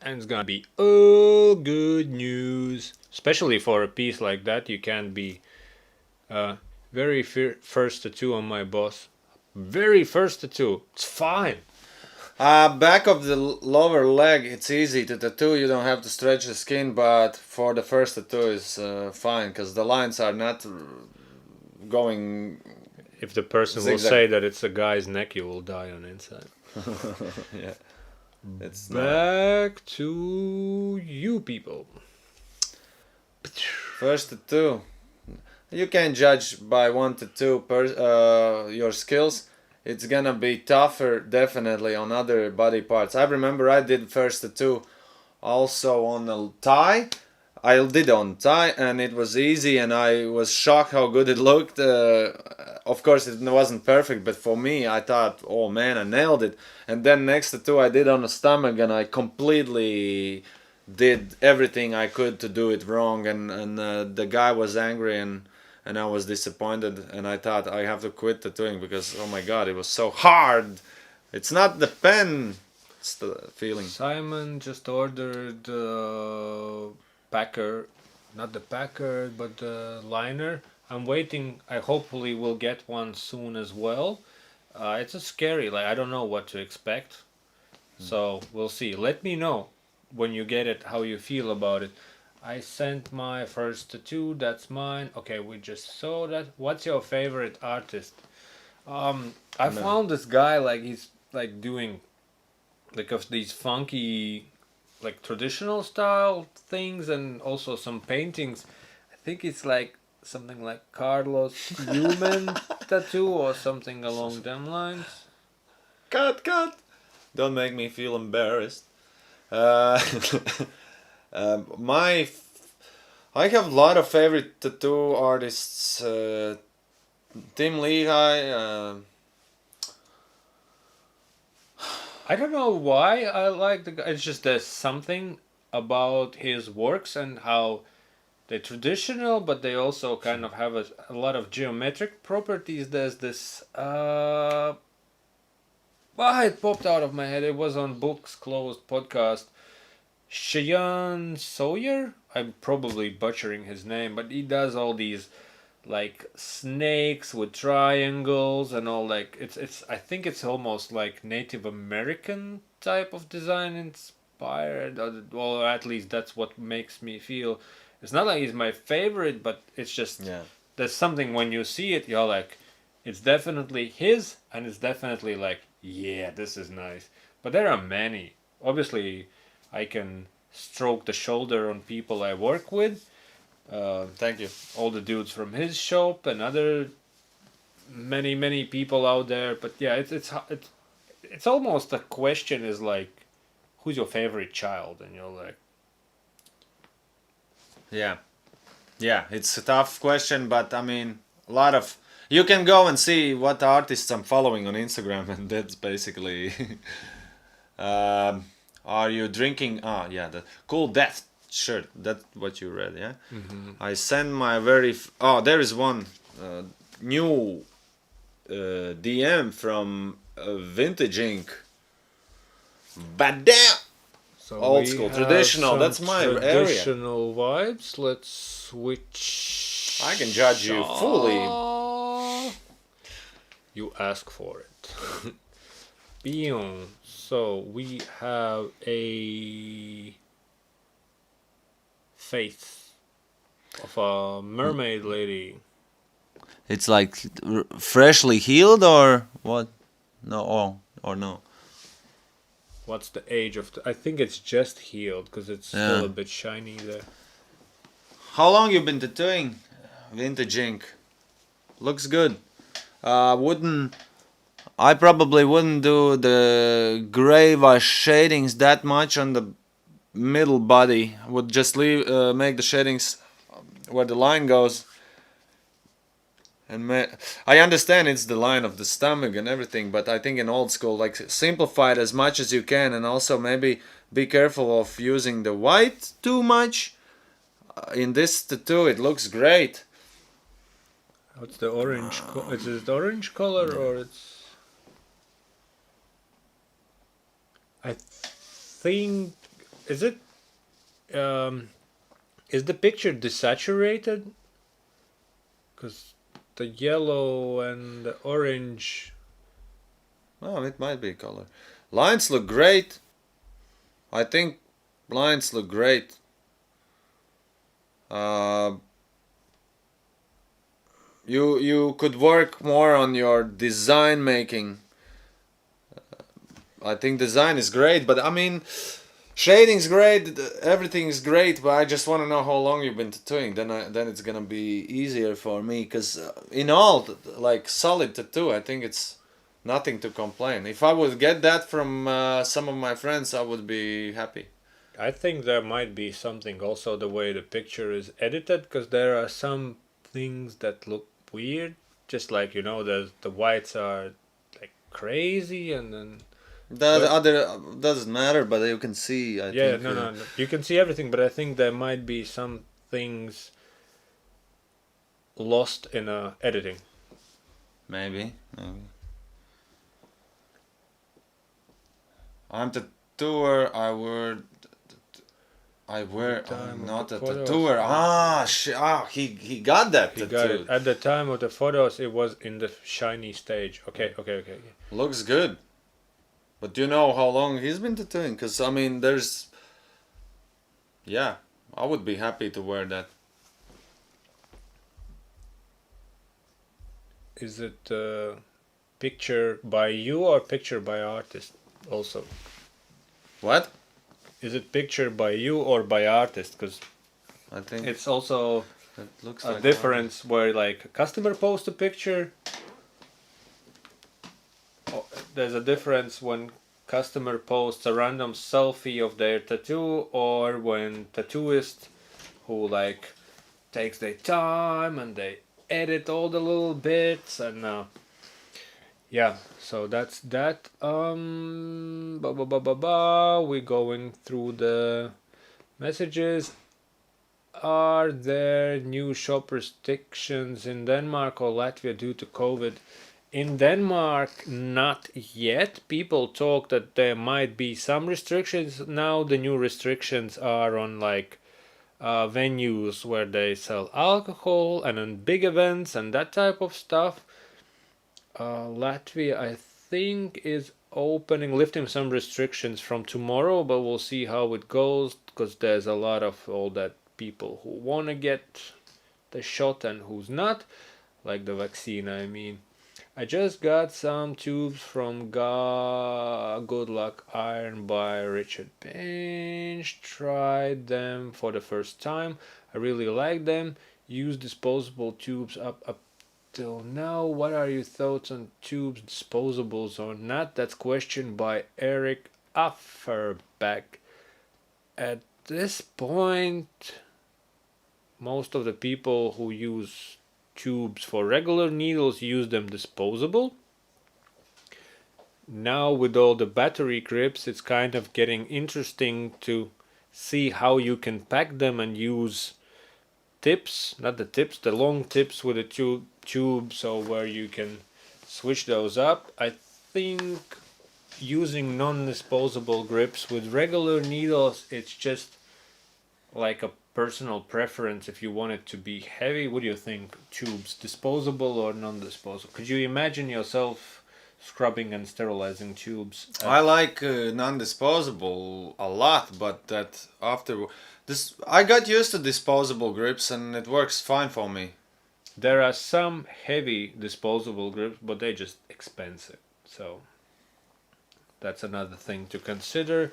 and it's gonna be all good news. Especially for a piece like that, you can't be very first tattoo on my boss. Very first tattoo. It's fine. Back of the lower leg, it's easy to tattoo. You don't have to stretch the skin, but for the first tattoo is fine because the lines are not going. If the person zigzag. will say that it's a guy's neck, you will die on the inside. Yeah. It's not. Back to you people. First tattoo. You can judge by 1 to 2 your skills. It's gonna be tougher definitely on other body parts. I remember I did first tattoo also on a tie. I did on tie and it was easy and I was shocked how good it looked. Of course it wasn't perfect, but for me I thought, oh man, I nailed it. And then next tattoo I did on the stomach and I completely did everything I could to do it wrong and the guy was angry and I was disappointed and I thought I have to quit tattooing because oh my god it was so hard. It's not the pen, it's the feeling. Simon just ordered packer, not the packer, but the liner. I'm waiting. I hopefully will get one soon as well. It's a scary. Like I don't know what to expect, so we'll see. Let me know when you get it how you feel about it. I sent my first tattoo. That's mine. Okay, we just saw that. What's your favorite artist? I No. found this guy like he's like doing like of these funky like traditional style things and also some paintings. I think it's like something like Carlos human tattoo or something along them lines. Cut. Don't make me feel embarrassed. Uh, my, I have a lot of favorite tattoo artists. Tim Lehigh. I don't know why I like the guy. It's just there's something about his works and how they're traditional, but they also kind of have a lot of geometric properties. There's this. It popped out of my head. It was on Books Closed podcast. Cheyenne Sawyer. I'm probably butchering his name, but he does all these like snakes with triangles and all like it's I think it's almost like Native American type of design inspired or at least that's what makes me feel. It's not like he's my favorite, but it's just Yeah. there's something when you see it you're like it's definitely his and it's definitely like yeah, this is nice. But there are many. Obviously I can stroke the shoulder on people I work with. Thank you. All the dudes from his shop and other many people out there. But yeah, it's almost the question is like, who's your favorite child? And you're like, Yeah. Yeah, it's a tough question, but I mean, a lot of. You can go and see what artists I'm following on Instagram, and that's basically. Are you drinking? Ah, yeah, the Cool Death shirt. That's what you read, yeah? I send my oh, there is one new DM from Vintage Ink. But damn! so Old we school, have traditional, some that's my area. traditional vibes. Let's switch. I can judge you fully. You ask for it. Beyond. So we have a face of a mermaid lady. It's like freshly healed or what? No, or no. What's the age of I think it's just healed because it's still a bit shiny there. How long you been tattooing? Vintage ink. Looks good. I probably wouldn't do the gray wash shadings that much on the middle body. Would just make the shadings where the line goes. And I understand it's the line of the stomach and everything, but I think in old school, like simplify it as much as you can, and also maybe be careful of using the white too much. In this tattoo, it looks great. What's the orange? Is it orange color or it's? I think is it. Is the picture desaturated? Because the yellow and the orange. Oh, it might be color. Lines look great. I think lines look great. You could work more on your design making. I think design is great, but I mean, shading's great, everything is great, but I just want to know how long you've been tattooing. Then it's gonna be easier for me, because in all, like solid tattoo, I think it's nothing to complain. If I would get that from some of my friends, I would be happy. I think there might be something also the way the picture is edited, because there are some things that look weird, just like the whites are like crazy, and then The but other doesn't matter, but you can see. I yeah, think no, you can see everything, but I think there might be some things lost in editing. maybe. I'm the tattooer. I'm not a tattooer. He got that He got it tattooed. at the time of the photos. It was in the shiny stage. Okay. Looks good. But do you know how long he's been tattooing? Because, I mean, yeah, I would be happy to wear that. Is it picture by you or picture by artist also? What? Is it picture by you or by artist? Because I think it's also it looks a like difference where like a customer posts a picture. There's a difference when customer posts a random selfie of their tattoo, or when tattooist who like takes their time and they edit all the little bits, and yeah, so that's that. We're going through the messages. Are there new shop restrictions in Denmark or Latvia due to COVID? In Denmark, not yet. People talk that there might be some restrictions. Now the new restrictions are on like venues where they sell alcohol and on big events and that type of stuff. Latvia, I think, is lifting some restrictions from tomorrow, but we'll see how it goes, because there's a lot of all that people who want to get the shot and who's not, like the vaccine, I mean. I just got some tubes from Good Luck Iron by Richard Bench. Tried them for the first time. I really like them. Use disposable tubes up till now. What are your thoughts on tubes, disposables or not? That's question by Eric Afferbeck. At this point, most of the people who use tubes for regular needles use them disposable. Now with all the battery grips, it's kind of getting interesting to see how you can pack them and use tips, not the tips, the long tips with the tube, so where you can switch those up. I think using non-disposable grips with regular needles, it's just like a personal preference. If you want it to be heavy, what do you think? Tubes, disposable or non-disposable? Could you imagine yourself scrubbing and sterilizing tubes? I like non-disposable a lot, but that after this, I got used to disposable grips and it works fine for me. There are some heavy disposable grips, but they're just expensive. So that's another thing to consider.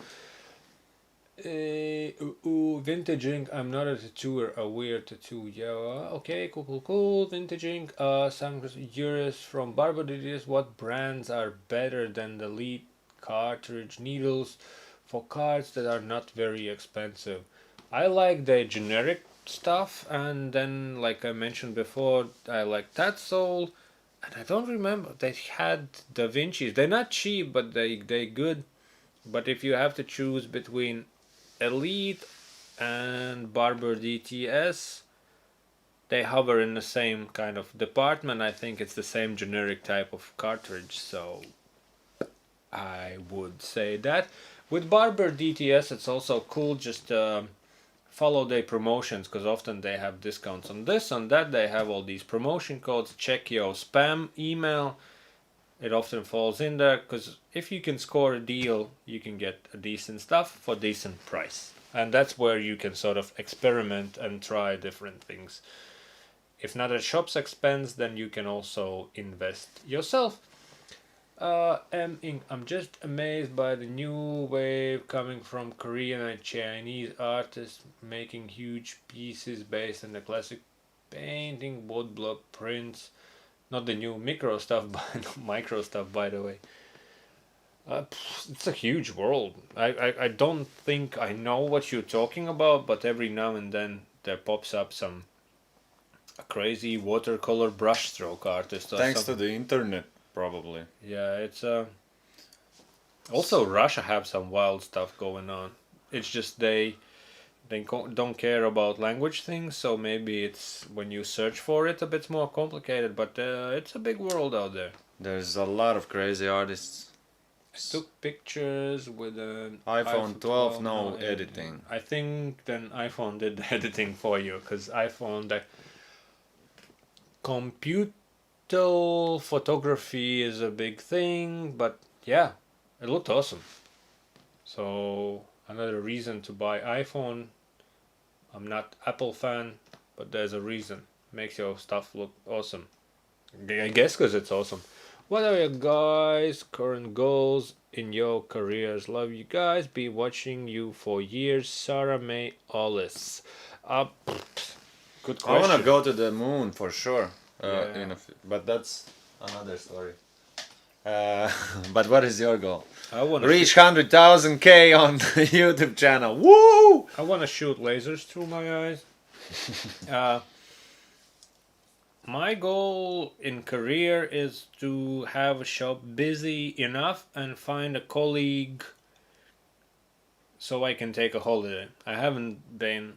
Vintaging. I'm not a tattooer. A weird tattoo. Yeah. Okay. Cool. Vintaging. Some Juris from Barbados. What brands are better than the lead cartridge needles for cards that are not very expensive? I like the generic stuff, and then like I mentioned before, I like Tatsol, and I don't remember they had Da Vinci's. They're not cheap, but they good. But if you have to choose between Elite and Barber DTS, they hover in the same kind of department. I think it's the same generic type of cartridge, so I would say that. With Barber DTS, it's also cool, just follow their promotions, because often they have discounts on this, on that. They have all these promotion codes. Check your spam email. It often falls in there, because if you can score a deal, you can get a decent stuff for decent price. And that's where you can sort of experiment and try different things. If not at shop's expense, then you can also invest yourself. I'm just amazed by the new wave coming from Korean and Chinese artists making huge pieces based on the classic painting, woodblock prints. Not the new micro stuff, but micro stuff, by the way. It's a huge world. I don't think I know what you're talking about, but every now and then there pops up some a crazy watercolor brushstroke artist or Thanks to something. the internet, probably. Yeah, it's also Russia have some wild stuff going on. It's just don't care about language things, so maybe it's when you search for it a bit more complicated. But it's a big world out there. There's a lot of crazy artists. I took pictures with an iPhone 12, no editing. I think then iPhone did the editing for you, because iPhone the computer photography is a big thing. But yeah, it looked awesome. So another reason to buy iPhone. I'm not Apple fan, but there's a reason. Makes your stuff look awesome. I guess because it's awesome. What are your guys' current goals in your careers? Love you guys. Be watching you for years. Sarah May Ollis. Good I want question. to go to the moon for sure. Yeah. But that's another story. But what is your goal? I want Reach 100,000K on the YouTube channel. Woo! I want to shoot lasers through my eyes. uh, my goal in career is to have a shop busy enough and find a colleague so I can take a holiday. I haven't been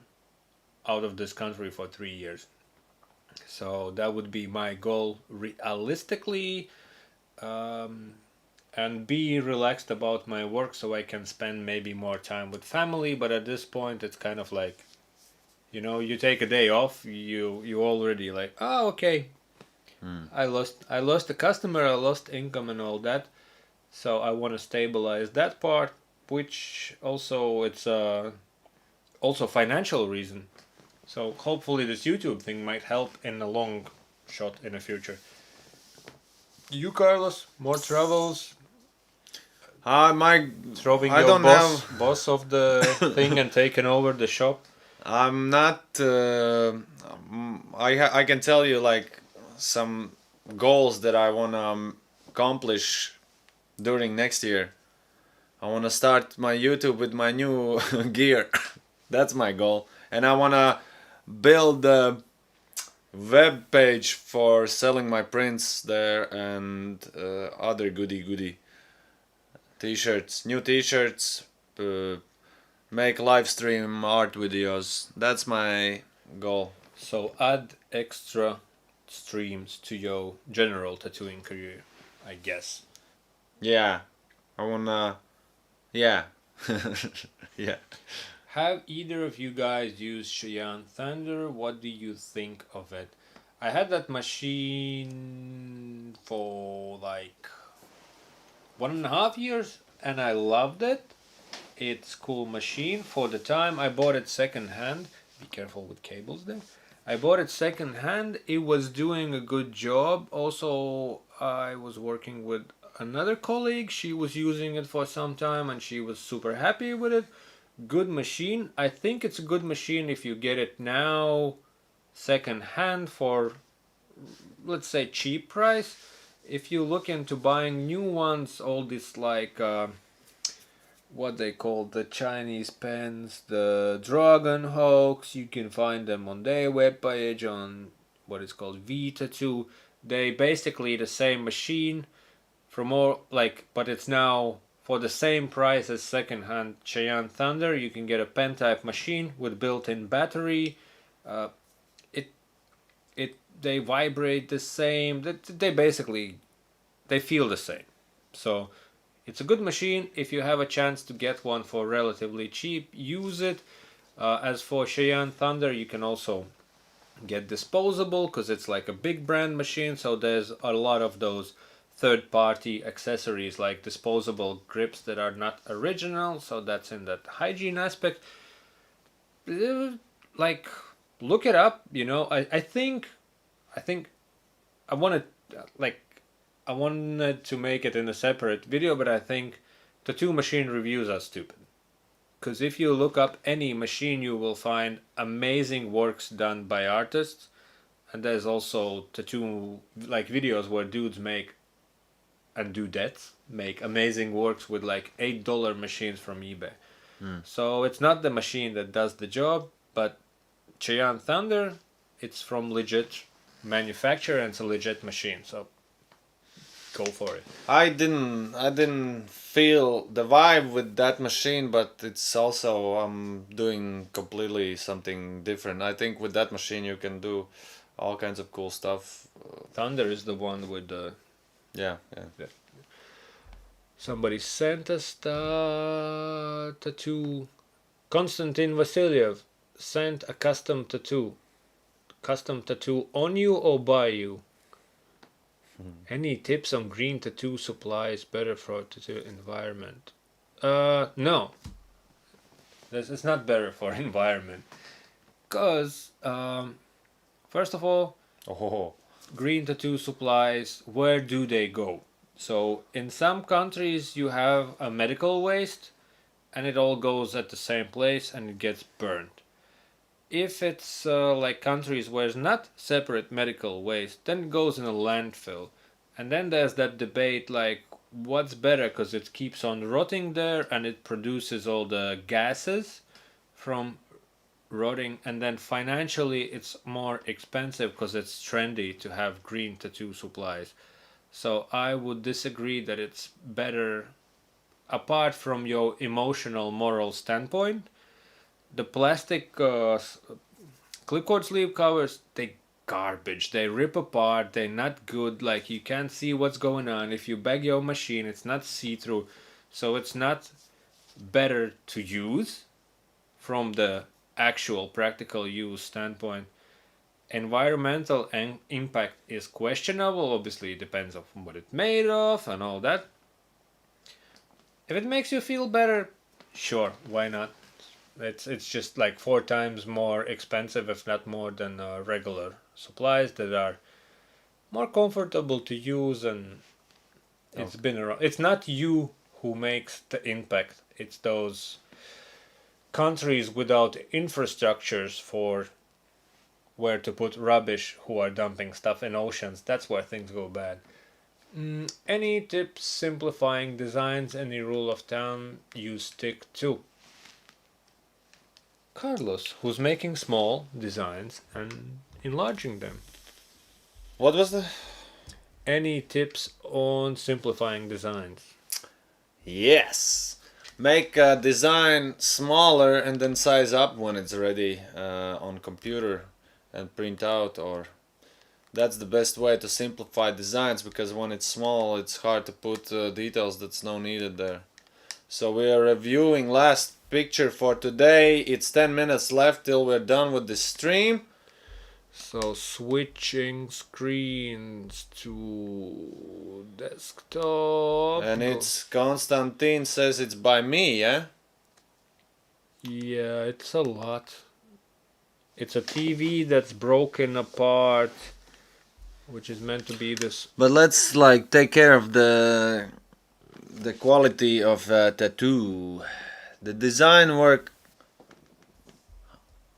out of this country for 3 years. So that would be my goal realistically. And be relaxed about my work so I can spend maybe more time with family. But at this point, it's kind of like, you take a day off, you already like, oh, okay, I lost a customer, I lost income and all that. So I want to stabilize that part, which also it's also financial reason. So hopefully this YouTube thing might help in the long shot in the future. You, Carlos, more travels, My throwing I your don't boss of the thing and taking over the shop. I'm not. I can tell you like some goals that I wanna accomplish during next year. I wanna start my YouTube with my new gear. That's my goal, and I wanna build a web page for selling my prints there and other goody t-shirts, new t-shirts. Make live stream art videos. That's my goal. So add extra streams to your general tattooing career, I guess. Yeah, I wanna. Yeah, yeah. Have either of you guys used Cheyenne Thunder? What do you think of it? I had that machine for like 1.5 years and I loved it. It's cool machine. For the time I bought it second hand. Be careful with cables there. I bought it second hand. It was doing a good job. Also, I was working with another colleague. She was using it for some time and she was super happy with it. Good machine. I think it's a good machine if you get it now second hand for, let's say, cheap price. If you look into buying new ones, all this like what they call the Chinese pens, the Dragon Hawks, you can find them on their webpage on what is called Vita 2. They basically the same machine from all like, but it's now for the same price as second-hand Cheyenne Thunder. You can get a pen type machine with built-in battery. Uh, they vibrate the same. They basically they feel the same. So it's a good machine. If you have a chance to get one for relatively cheap, use it. As for Cheyenne Thunder, you can also get disposable because it's like a big brand machine. So there's a lot of those third-party accessories like disposable grips that are not original. So that's in that hygiene aspect. Like, look it up. I think I want to like I wanted to make it in a separate video, but I think tattoo machine reviews are stupid. Because if you look up any machine, you will find amazing works done by artists, and there's also tattoo like videos where dudes make and dudettes make amazing works with like $8 machines from eBay. So it's not the machine that does the job, but Cheyenne Thunder, it's from legit manufacturer and it's a legit machine. So go for it. I didn't feel the vibe with that machine, but it's also doing completely something different. I think with that machine you can do all kinds of cool stuff. Thunder is the one with the. Yeah. Somebody sent us the tattoo. Konstantin Vasilyev sent a custom tattoo. Custom tattoo on you or by you? Any tips on green tattoo supplies better for tattoo environment? No. It's not better for environment. Because, first of all, Oh. green tattoo supplies, where do they go? So in some countries you have a medical waste and it all goes at the same place and it gets burned. If it's like countries where it's not separate medical waste, then it goes in a landfill. And then there's that debate like what's better because it keeps on rotting there and it produces all the gases from rotting, and then financially it's more expensive because it's trendy to have green tattoo supplies. So I would disagree that it's better apart from your emotional moral standpoint. The plastic clipboard sleeve covers, they garbage. They rip apart. They're not good. Like you can't see what's going on. If you bag your machine, it's not see-through. So it's not better to use from the actual practical use standpoint. Environmental impact is questionable. Obviously, it depends on what it's made of and all that. If it makes you feel better, sure, why not? It's just like 4 times more expensive, if not more, than regular supplies that are more comfortable to use, and it's been around. It's not you who makes the impact. It's those countries without infrastructures for where to put rubbish who are dumping stuff in oceans. That's where things go bad. Any tips simplifying designs? Any rule of thumb you stick to? Carlos, who's making small designs and enlarging them. What was the? Any tips on simplifying designs? Yes. Make a design smaller and then size up when it's ready on computer and print out, or that's the best way to simplify designs, because when it's small it's hard to put details that's no needed there. So we are reviewing last picture for today. It's 10 minutes left till we're done with the stream. So switching screens to desktop. And it's Konstantin says it's by me, yeah? Yeah, it's a lot. It's a TV that's broken apart, which is meant to be this. But let's like take care of the quality of tattoo. The design work.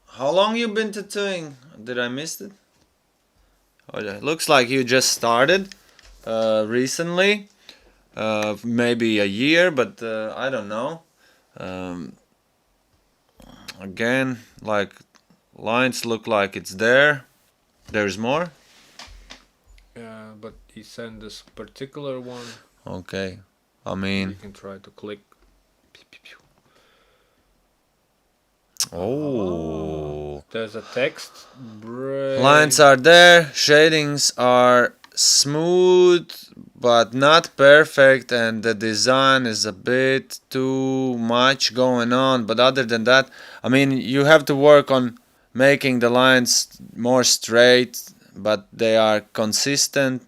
How long you been tattooing? Did I miss it? Oh, yeah. Looks like you just started recently. Maybe a year, but I don't know. Again, like lines look like it's there. There's more. Yeah, but he sent this particular one. Okay, I mean. You can try to click. Oh. There's a text. Lines are there, shadings are smooth but not perfect, and the design is a bit too much going on. But other than that, I mean, you have to work on making the lines more straight, but they are consistent.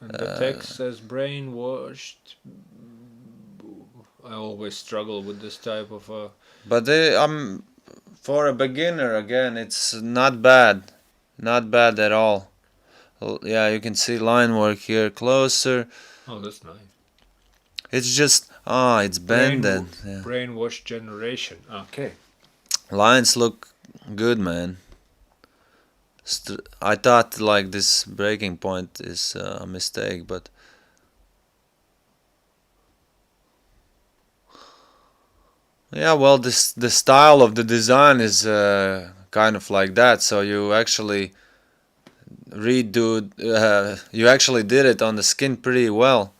And the text says brainwashed. I always struggle with this type of But for a beginner, again, it's not bad. Not bad at all. Yeah, you can see line work here closer. Oh, that's nice. It's just it's bended. Yeah. Brainwash generation. Okay. Lines look good, man. I thought like this breaking point is a mistake, but yeah, well, the style of the design is kind of like that. So you actually you actually did it on the skin pretty well.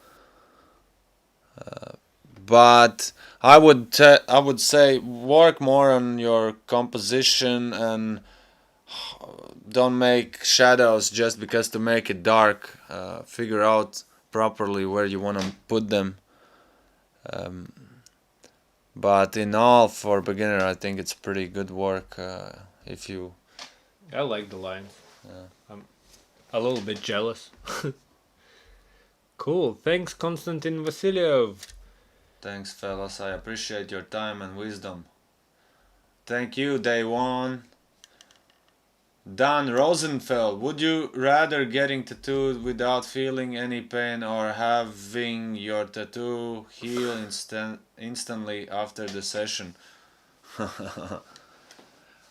But I would say work more on your composition and don't make shadows just because to make it dark. Figure out properly where you want to put them. Um, but in all, for beginner, I think it's pretty good work. If you, I like the lines. Yeah. I'm a little bit jealous. Cool. Thanks, Konstantin Vasilyev. Thanks, fellas. I appreciate your time and wisdom. Thank you, Day One. Dan Rosenfeld, would you rather getting tattooed without feeling any pain or having your tattoo heal instantly after the session?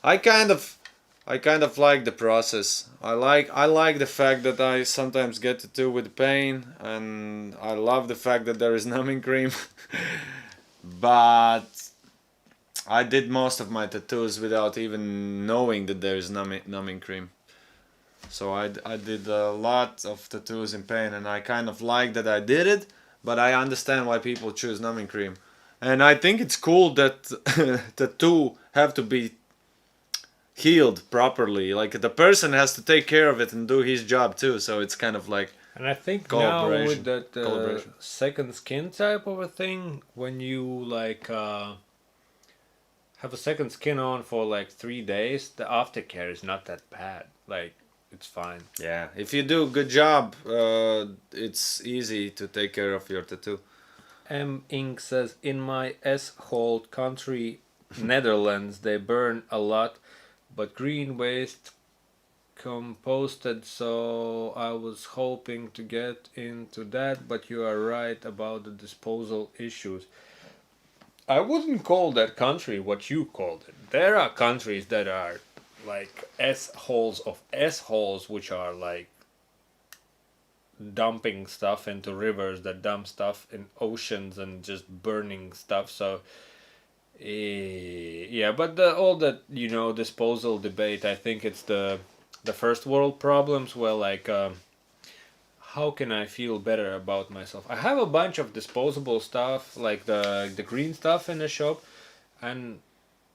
I kind of like the process. I like the fact that I sometimes get tattooed with pain, and I love the fact that there is numbing cream. But I did most of my tattoos without even knowing that there is numbing cream. So I did a lot of tattoos in pain, and I kind of like that I did it, but I understand why people choose numbing cream. And I think it's cool that tattoo have to be healed properly. Like the person has to take care of it and do his job too. So it's kind of like And I think now with that Collaboration. second skin type of a thing, when you like have a second skin on for like 3 days, the aftercare is not that bad. Like it's fine. Yeah, if you do a good job, it's easy to take care of your tattoo. M Inc says in my S-hole country, Netherlands, they burn a lot, but green waste composted. So I was hoping to get into that, but you are right about the disposal issues. I wouldn't call that country what you called it. There are countries that are like S-holes of S-holes, which are like dumping stuff into rivers that dump stuff in oceans and just burning stuff. So yeah, but all that disposal debate, I think it's the first world problems where like how can I feel better about myself? I have a bunch of disposable stuff like the green stuff in the shop, and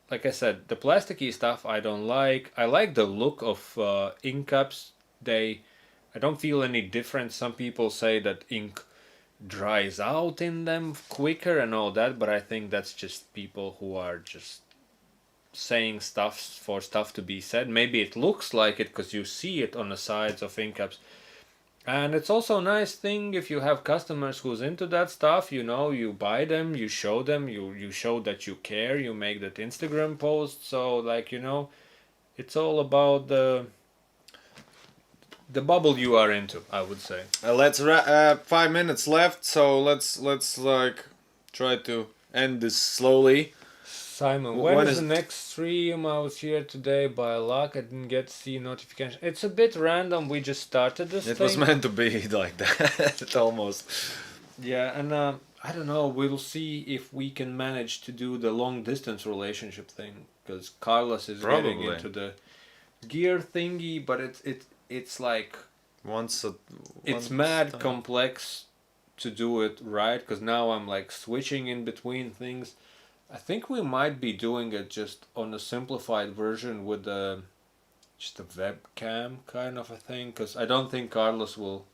like I said, the plasticky stuff I don't like. I like the look of ink cups. I don't feel any difference. Some people say that ink dries out in them quicker and all that, but I think that's just people who are just saying stuff for stuff to be said. Maybe it looks like it because you see it on the sides of ink caps. And it's also a nice thing if you have customers who's into that stuff, you buy them, you show them, you show that you care, you make that Instagram post. So like, it's all about the bubble you are into, I would say. Let's 5 minutes left, so let's like try to end this slowly. Simon, when is the next stream? I was here today by luck. I didn't get to see notification. It's a bit random. We just started this It thing. was meant to be like that, almost. Yeah, and I don't know. We'll see if we can manage to do the long distance relationship thing because Carlos is getting into the gear thingy, but it's like it's mad complex to do it right because now I'm like switching in between things. I think we might be doing it just on a simplified version with just a webcam kind of a thing because I don't think Carlos will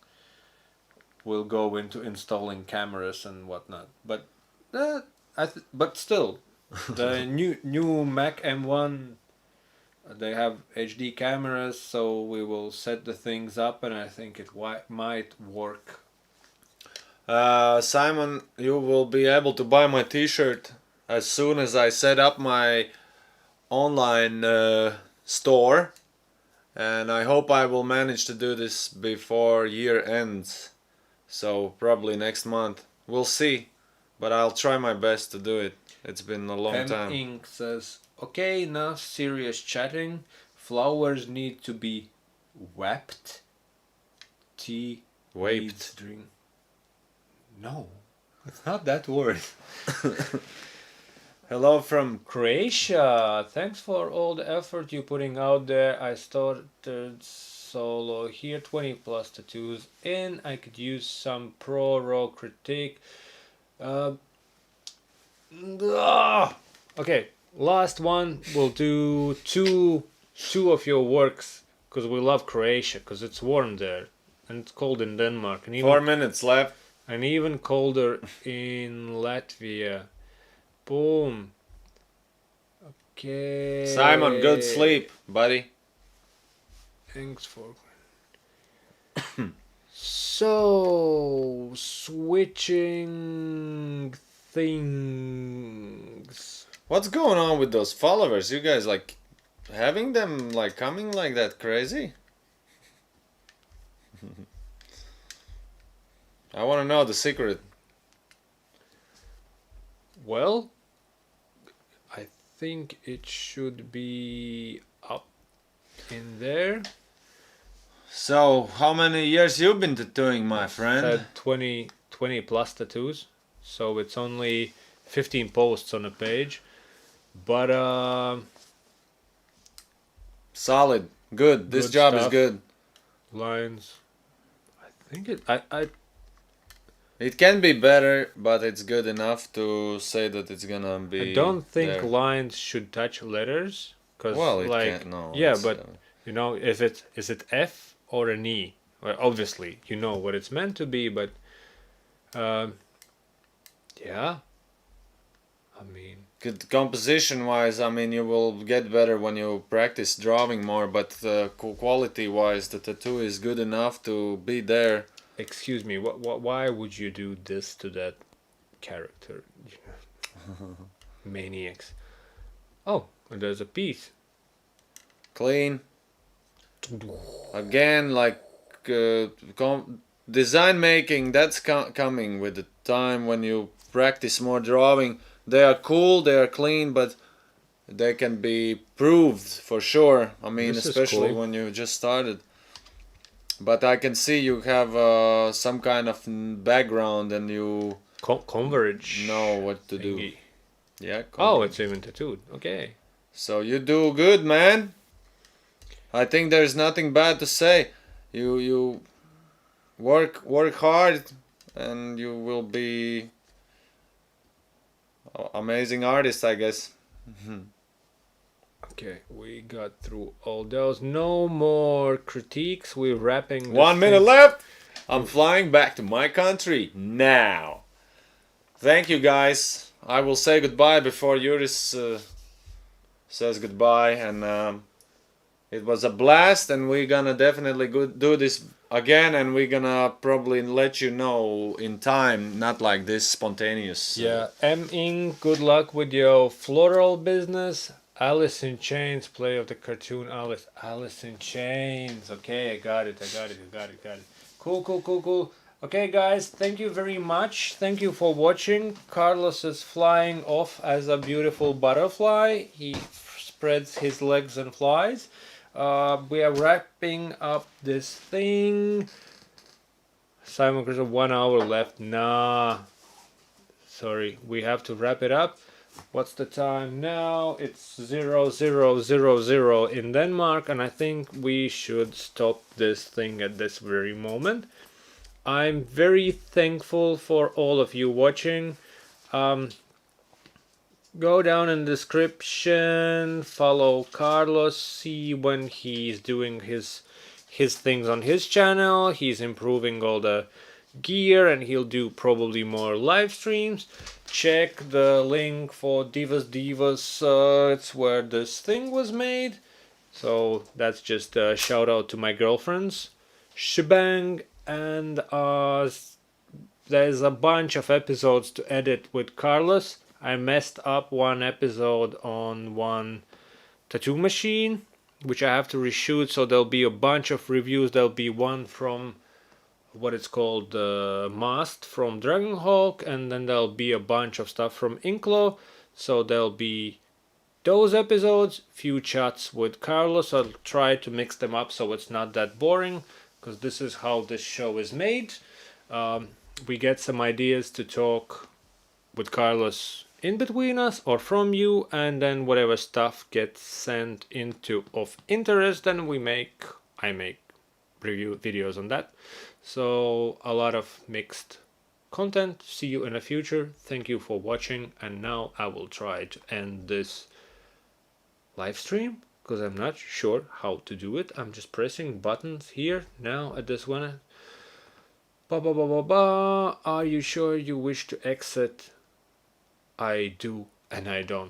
go into installing cameras and whatnot. But but still, the new Mac M1, they have HD cameras, so we will set the things up, and I think it might work. Simon, you will be able to buy my T-shirt as soon as I set up my online store, and I hope I will manage to do this before year ends. So probably next month. We'll see, but I'll try my best to do it. It's been a long time. Ink says, okay, enough serious chatting. Flowers need to be wept. Tea Waped. needs drink. No, it's not that word. Hello from Croatia. Thanks for all the effort you're putting out there. I started solo here, 20 plus tattoos in. I could use some pro raw critique. Okay, last one. We'll do two of your works because we love Croatia because it's warm there and it's cold in Denmark and 4 minutes left. and even colder in Latvia. Boom. Okay. Simon, good sleep, buddy. Thanks for. So, switching things. What's going on with those followers? You guys like having them like coming like that crazy? I want to know the secret. Well, I think it should be up in there. So, how many years you been tattooing, my friend? Said 20 plus tattoos. So it's only 15 posts on a page. But Solid. Good. This Good job is stuff. good. lines. I think it. It can be better, but it's good enough to say that it's gonna be. I don't think there. lines should touch letters. Cause Well, it like can't. No. yeah, it's, but you know, is it F or an E? Well, obviously, you know what it's meant to be, but yeah. I mean, composition wise, I mean, you will get better when you practice drawing more, but quality wise, the tattoo is good enough to be there. excuse me. Why would you do this to that character? Maniacs. Oh, and there's a piece. Clean. Again, like design making, that's coming with the time when you practice more drawing. They are cool, they are clean, but they can be proved for sure. I mean, This is especially cool. when you just started. But I can see you have some kind of background and you Converge. know what to do. thingy. Yeah. Oh, it's even tattooed. Okay. So you do good, man. I think there's nothing bad to say. You work hard, and you will be amazing artist, I guess. Okay, we got through all those. No more critiques. We're wrapping. This 1 minute thing- left. I'm flying back to my country now. Thank you, guys. I will say goodbye before Juris says goodbye, and it was a blast, and we're gonna definitely do this again, and we're gonna probably let you know in time, not like this spontaneous. Yeah, Inc. Good luck with your floral business. Alice in Chains, play of the cartoon Alice. Alice in Chains. Okay, I got it. Cool. Okay, guys, thank you very much. Thank you for watching. Carlos is flying off as a beautiful butterfly. He spreads his legs and flies. We are wrapping up this thing. Simon Chris, 1 hour left. Nah. Sorry, we have to wrap it up. What's the time now? It's 0000 in Denmark, and I think we should stop this thing at this very moment. I'm very thankful for all of you watching. Go down in the description, follow Carlos, see when he's doing his things on his channel. He's improving all the gear, and he'll do probably more live streams. Check the link for Divas. It's where this thing was made. So that's just a shout out to my girlfriends. Shebang. And there's a bunch of episodes to edit with Carlos. I messed up one episode on one tattoo machine. which I have to reshoot. So there'll be a bunch of reviews. There'll be one from what it's called Mast from Dragonhawk, and then there'll be a bunch of stuff from Inklo. So there'll be those episodes, few chats with Carlos. I'll try to mix them up so it's not that boring, because this is how this show is made. We get some ideas to talk with Carlos in between us or from you, and then whatever stuff gets sent into of interest, then I make review videos on that. So a lot of mixed content. See you in the future. Thank you for watching, and now I will try to end this live stream because I'm not sure how to do it. I'm just pressing buttons here now at this one. Are you sure you wish to exit? I do and I don't.